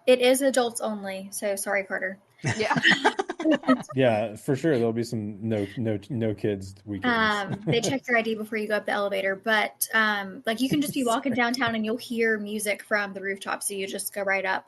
It is adults only, so sorry, Carter. Yeah. Yeah, for sure. There'll be some no kids weekends. They check your ID before you go up the elevator, but like you can just be walking downtown and you'll hear music from the rooftop, so you just go right up.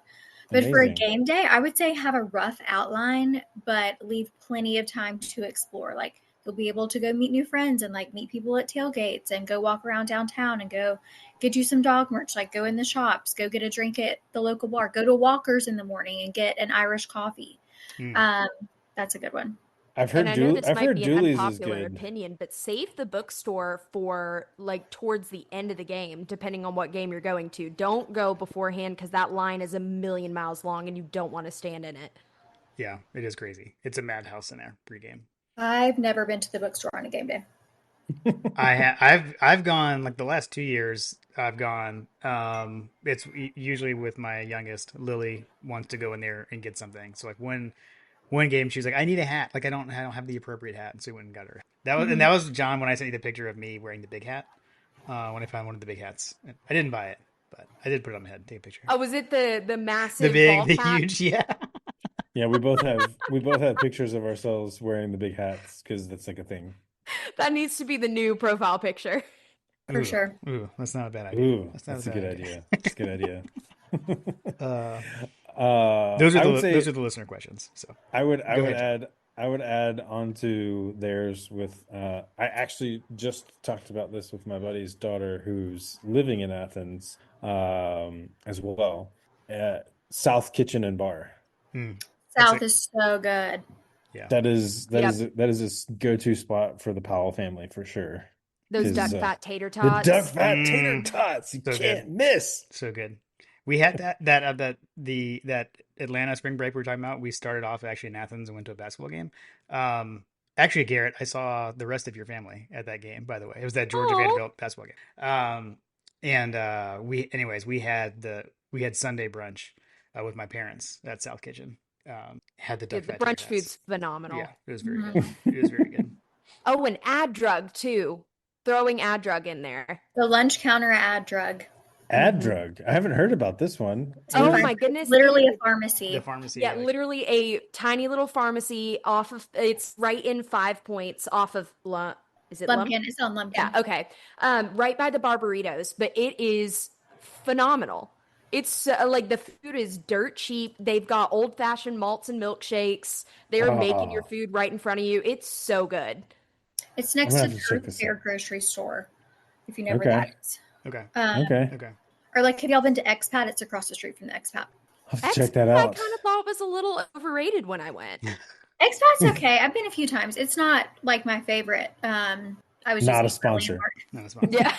But for a Amazing. game day, I would say have a rough outline, but leave plenty of time to explore. Like you'll be able to go meet new friends and like meet people at tailgates and go walk around downtown and go get you some dog merch, like go in the shops, go get a drink at the local bar, go to Walker's in the morning and get an Irish coffee. That's a good one. I've And heard I know this might be an Dooley's is unpopular good. opinion, but save the bookstore for like towards the end of the game, depending on what game you're going to. Don't go beforehand because that line is a million miles long and you don't want to stand in it. Yeah, it is crazy. It's a madhouse in there pregame. I've never been to the bookstore on a game day. I've gone like the last 2 years. I've gone. It's usually with my youngest. Lily wants to go in there and get something. So like one game she was like, I need a hat. Like I don't have the appropriate hat, and so we went and got her. That was John when I sent you the picture of me wearing the big hat. When I found one of the big hats, I didn't buy it, but I did put it on my head. Take a picture. Oh, was it the The massive big, ball the cap? huge, yeah. Yeah, we both have pictures of ourselves wearing the big hats because that's like a thing. That needs to be the new profile picture. For Ooh, sure. Ooh, that's not a bad idea. Ooh, That's not that's a bad good idea. That's a good idea. Those I are would say those are the listener questions. So I would Go ahead. add onto theirs with I actually just talked about this with my buddy's daughter who's living in Athens as well. South Kitchen and Bar. South is so good. yeah, That is Yep. a go-to spot for the Powell family for sure. Those 'Cause, duck fat tater The tots. duck fat tater tots. You So can't good. miss. so good. We had that Atlanta spring break we were talking about. We started off actually in Athens and went to a basketball game. Actually, Garrett, I saw the rest of your family at that game. By the way, it was that Georgia Aw. Vanderbilt basketball game. We had Sunday brunch with my parents at South Kitchen. had the Yeah, duck the fatty brunch fats. food's phenomenal. Yeah, it was very Mhm. good. It was very good. Oh, and ad drug too. Throwing ad drug in there. The lunch counter ad drug. Ad Mhm. drug. I haven't heard about this one. It's a Oh Where's my pharmacy. goodness, Literally it a is. pharmacy. The pharmacy. Yeah, like, literally a tiny little pharmacy off of, it's right in 5 Points off of is it Lumpkin. It's on Lumpkin. Yeah, okay. Right by the Barbaritos, but it is phenomenal. It's like the food is dirt cheap. They've got old-fashioned malts and milkshakes. They're making your Oh, food right in front of you. It's so good. It's I'm next gonna to have the to check Earth this Fair out. grocery store, if you know where that Okay. is. okay. Okay. Okay. Or like, have y'all been to Expat? It's across the street from the Expat. I'll have to check X that I out. kind of thought was a little overrated when I went. Expat's okay. I've been a few times. It's not like my favorite. I was Not a just being really sponsor. No, that's fine. Yeah.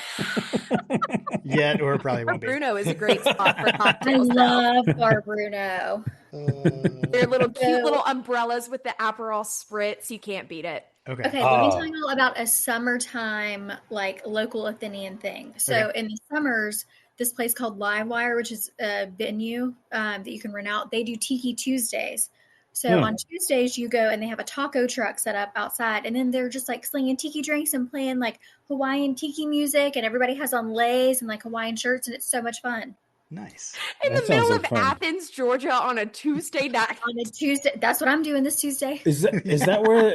Yet, or probably won't be. Bruno is a great spot for I cocktails, though. love Bar Bruno. They're little cute So- little umbrellas with the Aperol spritz. You can't beat it. Okay. Okay, let me tell you all about a summertime, like, local Athenian thing. So Okay. in the summers, this place called Livewire, which is a venue that you can rent out, they do Tiki Tuesdays. So on Tuesdays, you go and they have a taco truck set up outside, and then they're just like slinging tiki drinks and playing like Hawaiian tiki music, and everybody has on leis and like Hawaiian shirts, and it's so much fun. Nice. In That the sounds middle like of fun. Athens, Georgia on a Tuesday night. On a Tuesday, that's what I'm doing this Tuesday. Is that where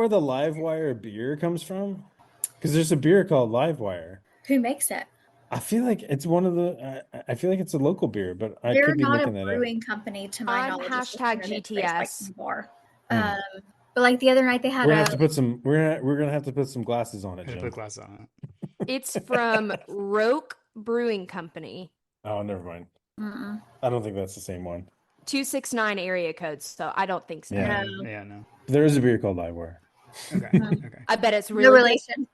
the Livewire beer comes from? Because there's a beer called Livewire. Who makes it? I feel like it's one of the. I feel like it's a local beer, but I They're could be not a making that up. brewing company, to my I'm knowledge. It's just hashtag an event-based, like, GTS. bar. Hmm. But like the other night, they had We're gonna have to put some. We're gonna have to put some glasses on it, I had to Jim. put glasses on it. It's from Roke Brewing Company. Oh, never mind. Mm-mm. I don't think that's the same one. 269 area codes, so I don't think so. Yeah. No. Yeah, no. There is a beer called Livewire. Okay. I bet it's No really good.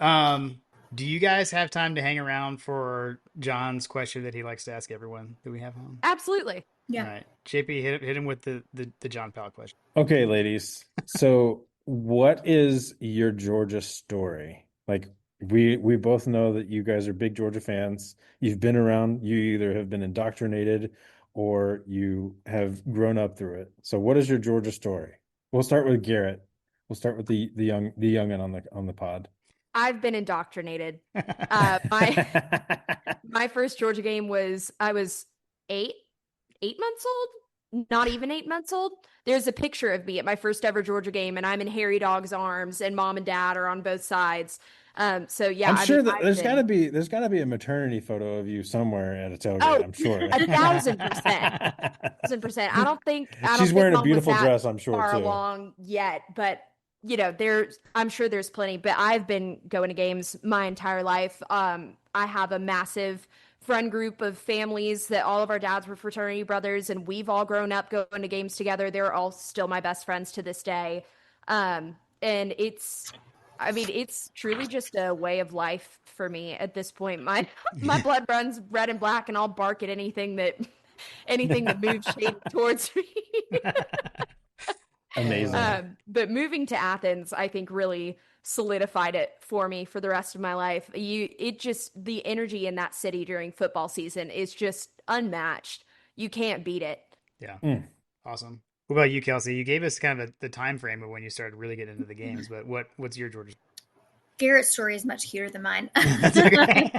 relation. Do you guys have time to hang around for John's question that he likes to ask everyone? Do we have him? Absolutely. Yeah. All right. JP, hit him with the John Powell question. Okay, ladies. So, what is your Georgia story? Like, we both know that you guys are big Georgia fans. You've been around. You either have been indoctrinated or you have grown up through it. So, what is your Georgia story? We'll start with Garrett. We'll start with the youngin on the pod. I've been indoctrinated. My first Georgia game was I was 8 months old, not even 8 months old. There's a picture of me at my first ever Georgia game, and I'm in Harry Dog's arms, and mom and dad are on both sides. So yeah, I'm sure that I've there's been- gotta be a maternity photo of you somewhere at a tailgate. Oh, I'm sure. 1,000%. 1,000%. I don't think She's wearing a mom was beautiful that dress, I'm sure far too. along yet, but I'm sure there's plenty. But I've been going to games my entire life. I have a massive friend group of families that all of our dads were fraternity brothers, and we've all grown up going to games together. They're all still my best friends to this day. And it's truly just a way of life for me at this point. My blood runs red and black, and I'll bark at anything that moves shade towards me. Amazing. But moving to Athens, I think really solidified it for me for the rest of my life. The energy in that city during football season is just unmatched. You can't beat it. Yeah. Awesome. What about you, Kelsey? You gave us kind of the time frame of when you started really getting into the games, but what's your Georgia? Garrett's story is much cuter than mine. That's okay.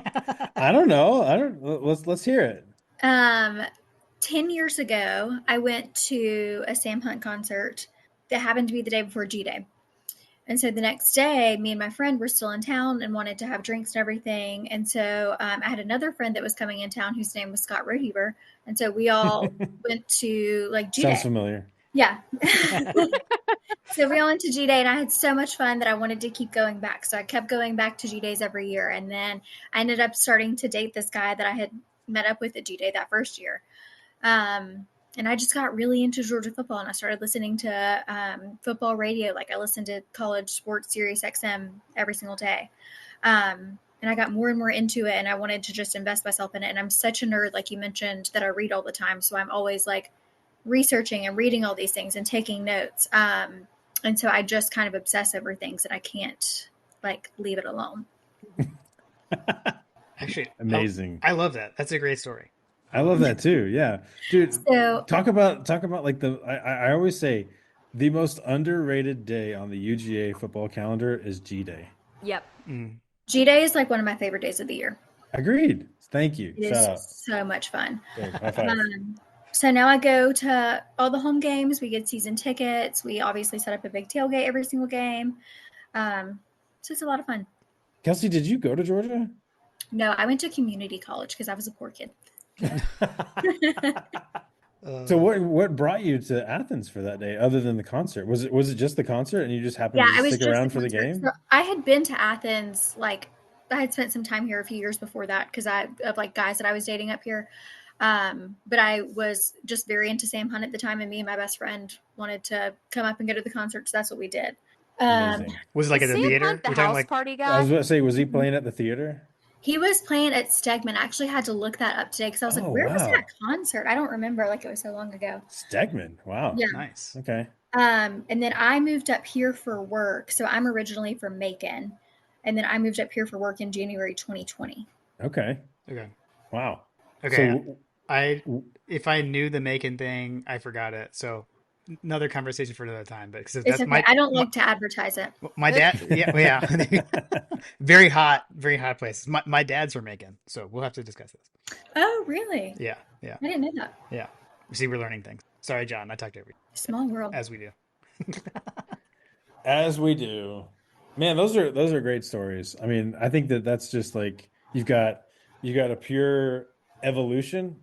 I don't know. Let's hear it. 10 years ago, I went to a Sam Hunt concert that happened to be the day before G-Day. And so the next day, me and my friend were still in town and wanted to have drinks and everything. And so I had another friend that was coming in town whose name was Scott Roheber. And so we all went to like G-Day. Sounds familiar. Yeah. So we all went to G-Day, and I had so much fun that I wanted to keep going back. So I kept going back to G-Days every year. And then I ended up starting to date this guy that I had met up with at G-Day that first year. And I just got really into Georgia football, and I started listening to football radio. Like, I listened to college sports Sirius XM every single day. And I got more and more into it, and I wanted to just invest myself in it. And I'm such a nerd, like you mentioned, that I read all the time. So I'm always like researching and reading all these things and taking notes. And so I just kind of obsess over things, and I can't like leave it alone. Actually, Amazing. I love that. That's a great story. I love that too. Yeah, dude. So Talk about like I always say the most underrated day on the UGA football calendar is G Day. Yep. Mm. G Day is like one of my favorite days of the year. Agreed. Thank you. It Shout is out. so much fun. Dave, high five. So now I go to all the home games. We get season tickets. We obviously set up a big tailgate every single game. So it's a lot of fun. Kelsey, did you go to Georgia? No, I went to community college because I was a poor kid. So what brought you to Athens for that day other than the concert? Was it just the concert and you just happened Yeah, to I was stick just around the for the concert. game? So I had been to Athens, like I had spent some time here a few years before that because I of like guys that I was dating up here. But I was just very into Sam Hunt at the time, and me and my best friend wanted to come up and go to the concert, so that's what we did. Amazing. Was it like Is at the Sam theater? Hunt the We're talking house like party I was guy? about to say, was he playing at the theater? He was playing at Stegman. I actually had to look that up today because I was like, Oh, where was that wow. concert? I don't remember. Like it was so long ago. Stegman. Wow. Yeah. nice. Okay. And then I moved up here for work. So I'm originally from Macon. And then I moved up here for work in January 2020. Okay. Okay. Wow. Okay. So If I knew the Macon thing, I forgot it. So another conversation for another time. But because It's that's okay. I don't like to advertise it. my dad. Yeah, yeah. Very hot place. My dad's from Macon, so we'll have to discuss this. Oh, really? Yeah, yeah, I didn't know that. yeah. See, we're learning things. Sorry, John. I talked over you, Small world. as we do. as we do, man, those are great stories. I mean, I think that's just like you got a pure evolution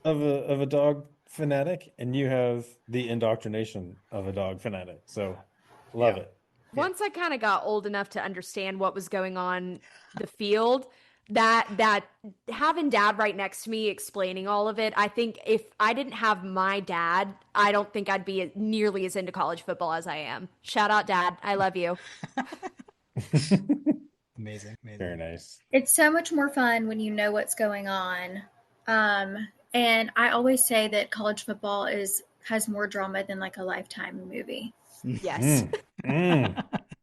of a dog fanatic, and you have the indoctrination of a dog fanatic. So love Yeah. it. Once I kind of got old enough to understand what was going on the field, that having dad right next to me explaining all of it, I think if I didn't have my dad, I don't think I'd be nearly as into college football as I am. Shout out, Dad. I love you. Amazing, amazing. Very nice. It's so much more fun when you know what's going on. And I always say that college football has more drama than like a Lifetime movie. Yes.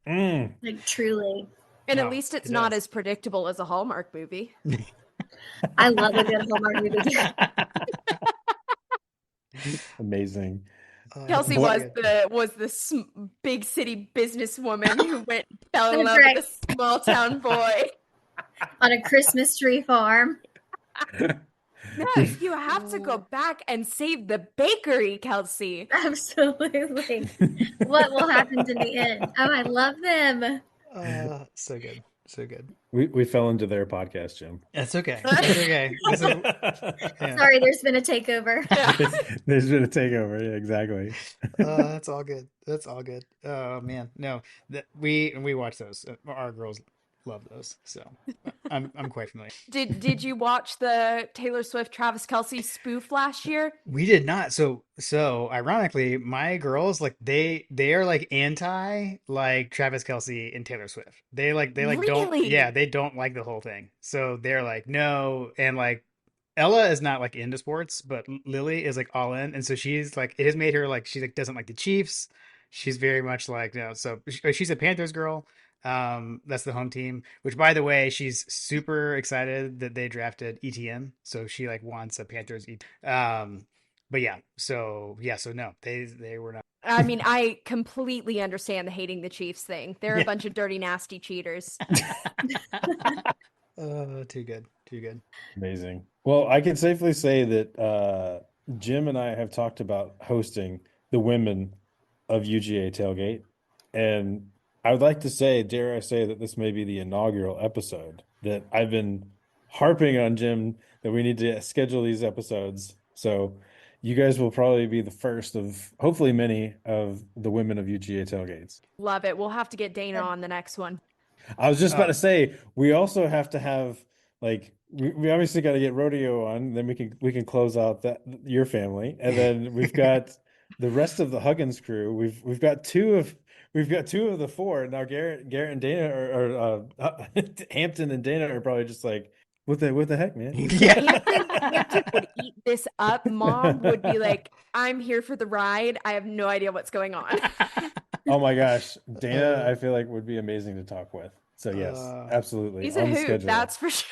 Like truly. And No, at least it's it not does. as predictable as a Hallmark movie. I love a good Hallmark movie. Amazing. Kelsey What- was the big city businesswoman who fell in That's love right. with a small town boy. On a Christmas tree farm. Yes, you have to go back and save the bakery, Kelsey. Absolutely. What will happen in the end? Oh, I love them. So good, so good. we fell into their podcast, Jim. That's okay. That's okay. This is, yeah. Sorry, there's been a takeover. There's been a takeover. Yeah, exactly. That's all good. That's all good. Oh man, no, that we watch those. Our girls love those, so I'm quite familiar. Did you watch the Taylor Swift Travis Kelsey spoof last year? We did not. So ironically, my girls like they are like anti like Travis Kelsey and Taylor Swift. They like don't Really? they don't like the whole thing. So they're like no, and like Ella is not like into sports, but Lily is like all in, and so she's like it has made her like she like doesn't like the Chiefs. She's very much like so she's a Panthers girl. That's the home team, which by the way, she's super excited that they drafted ETN. So she like wants a Panthers. But so no, they were not. I mean, I completely understand the hating the Chiefs thing. They're Yeah. a bunch of dirty, nasty cheaters. Too good, too good. Amazing. Well, I can safely say that Jim and I have talked about hosting the women of UGA Tailgate. And I would like to say, dare I say, that this may be the inaugural episode that I've been harping on Jim that we need to schedule these episodes. So you guys will probably be the first of hopefully many of the women of UGA Tailgates. Love it. We'll have to get Dana on the next one. I was just about to say we also have to have like we obviously got to get Rodeo on, then we can close out that your family, and then we've got the rest of the Huggins crew. We've got two of the four now. Garrett and Dana are Hampton and Dana are probably just like what the heck, man. Yeah. Hampton would eat this up. Mom would be like, "I'm here for the ride. I have no idea what's going on." Oh my gosh, Dana, I feel like would be amazing to talk with. So yes, absolutely He's a on the hoot, schedule. that's for sure.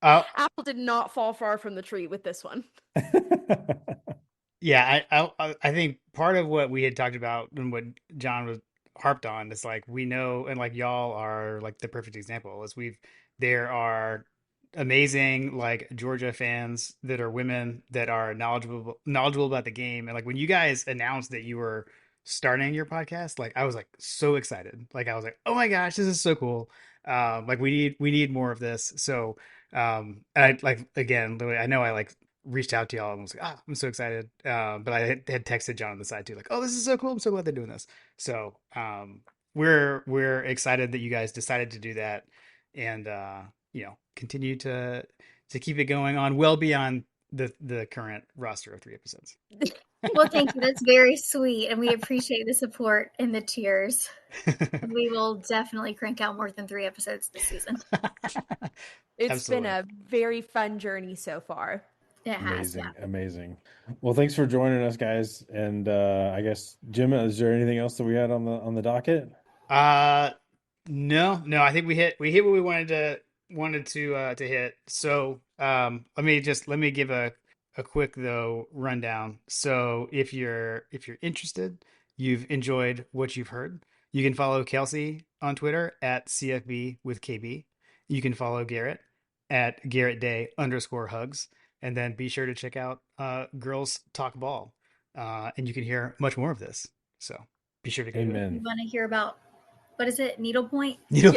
Apple did not fall far from the tree with this one. Yeah, I think part of what we had talked about and what John was harped on is like we know, and like y'all are like the perfect example is there are amazing like Georgia fans that are women that are knowledgeable about the game, and like when you guys announced that you were starting your podcast, like I was like so excited, like I was like, oh my gosh, this is so cool. Like we need more of this. So and I like again, I know I like reached out to y'all and was like, I'm so excited. But I had texted John on the side too, like, oh, this is so cool. I'm so glad they're doing this. So we're excited that you guys decided to do that, and continue to keep it going on well beyond the current roster of 3 episodes. Well, thank you. That's very sweet. And we appreciate the support and the tears. We will definitely crank out more than 3 episodes this season. It's Absolutely. been a very fun journey so far. It has, Amazing, yeah. amazing. Well, thanks for joining us, guys. And I guess Jim, is there anything else that we had on the docket? No, I think we hit what we wanted to hit. So let me give a quick though rundown. So if you're interested, you've enjoyed what you've heard, you can follow Kelsey on Twitter at CFB with KB. You can follow Garrett at GarrettDay_Hugs, and then be sure to check out Girls Talk Ball, and you can hear much more of this. So be sure to go. You Amen. want to hear about, what is it, needlepoint? Yeah.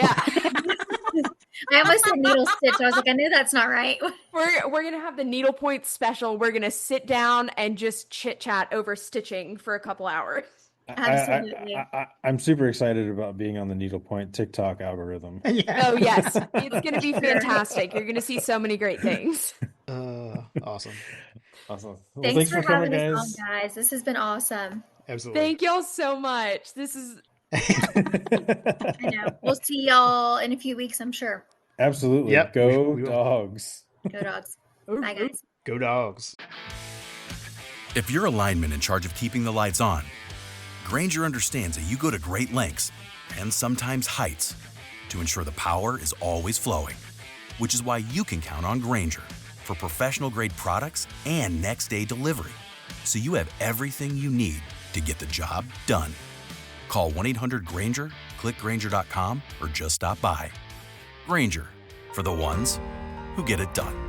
I almost said needle stitch. I was like, I knew that's not right. We're gonna have the needlepoint special. We're gonna sit down and just chit chat over stitching for a couple hours. Absolutely. I'm super excited about being on the needlepoint TikTok algorithm. Yeah. Oh yes, it's gonna be fantastic. You're gonna see so many great things. Awesome. Awesome. Well, Thanks for for coming, having guys. us on, guys. This has been awesome. Absolutely. Thank y'all so much. This is I know. We'll see y'all in a few weeks, I'm sure. Absolutely. Yep, Go we will. Dogs. Go Dogs. Bye, guys. Go Dogs. If you're a lineman in charge of keeping the lights on, Grainger understands that you go to great lengths and sometimes heights to ensure the power is always flowing, which is why you can count on Grainger for professional-grade products and next-day delivery, so you have everything you need to get the job done. Call 1-800-GRAINGER, click Grainger.com, or just stop by. Grainger, for the ones who get it done.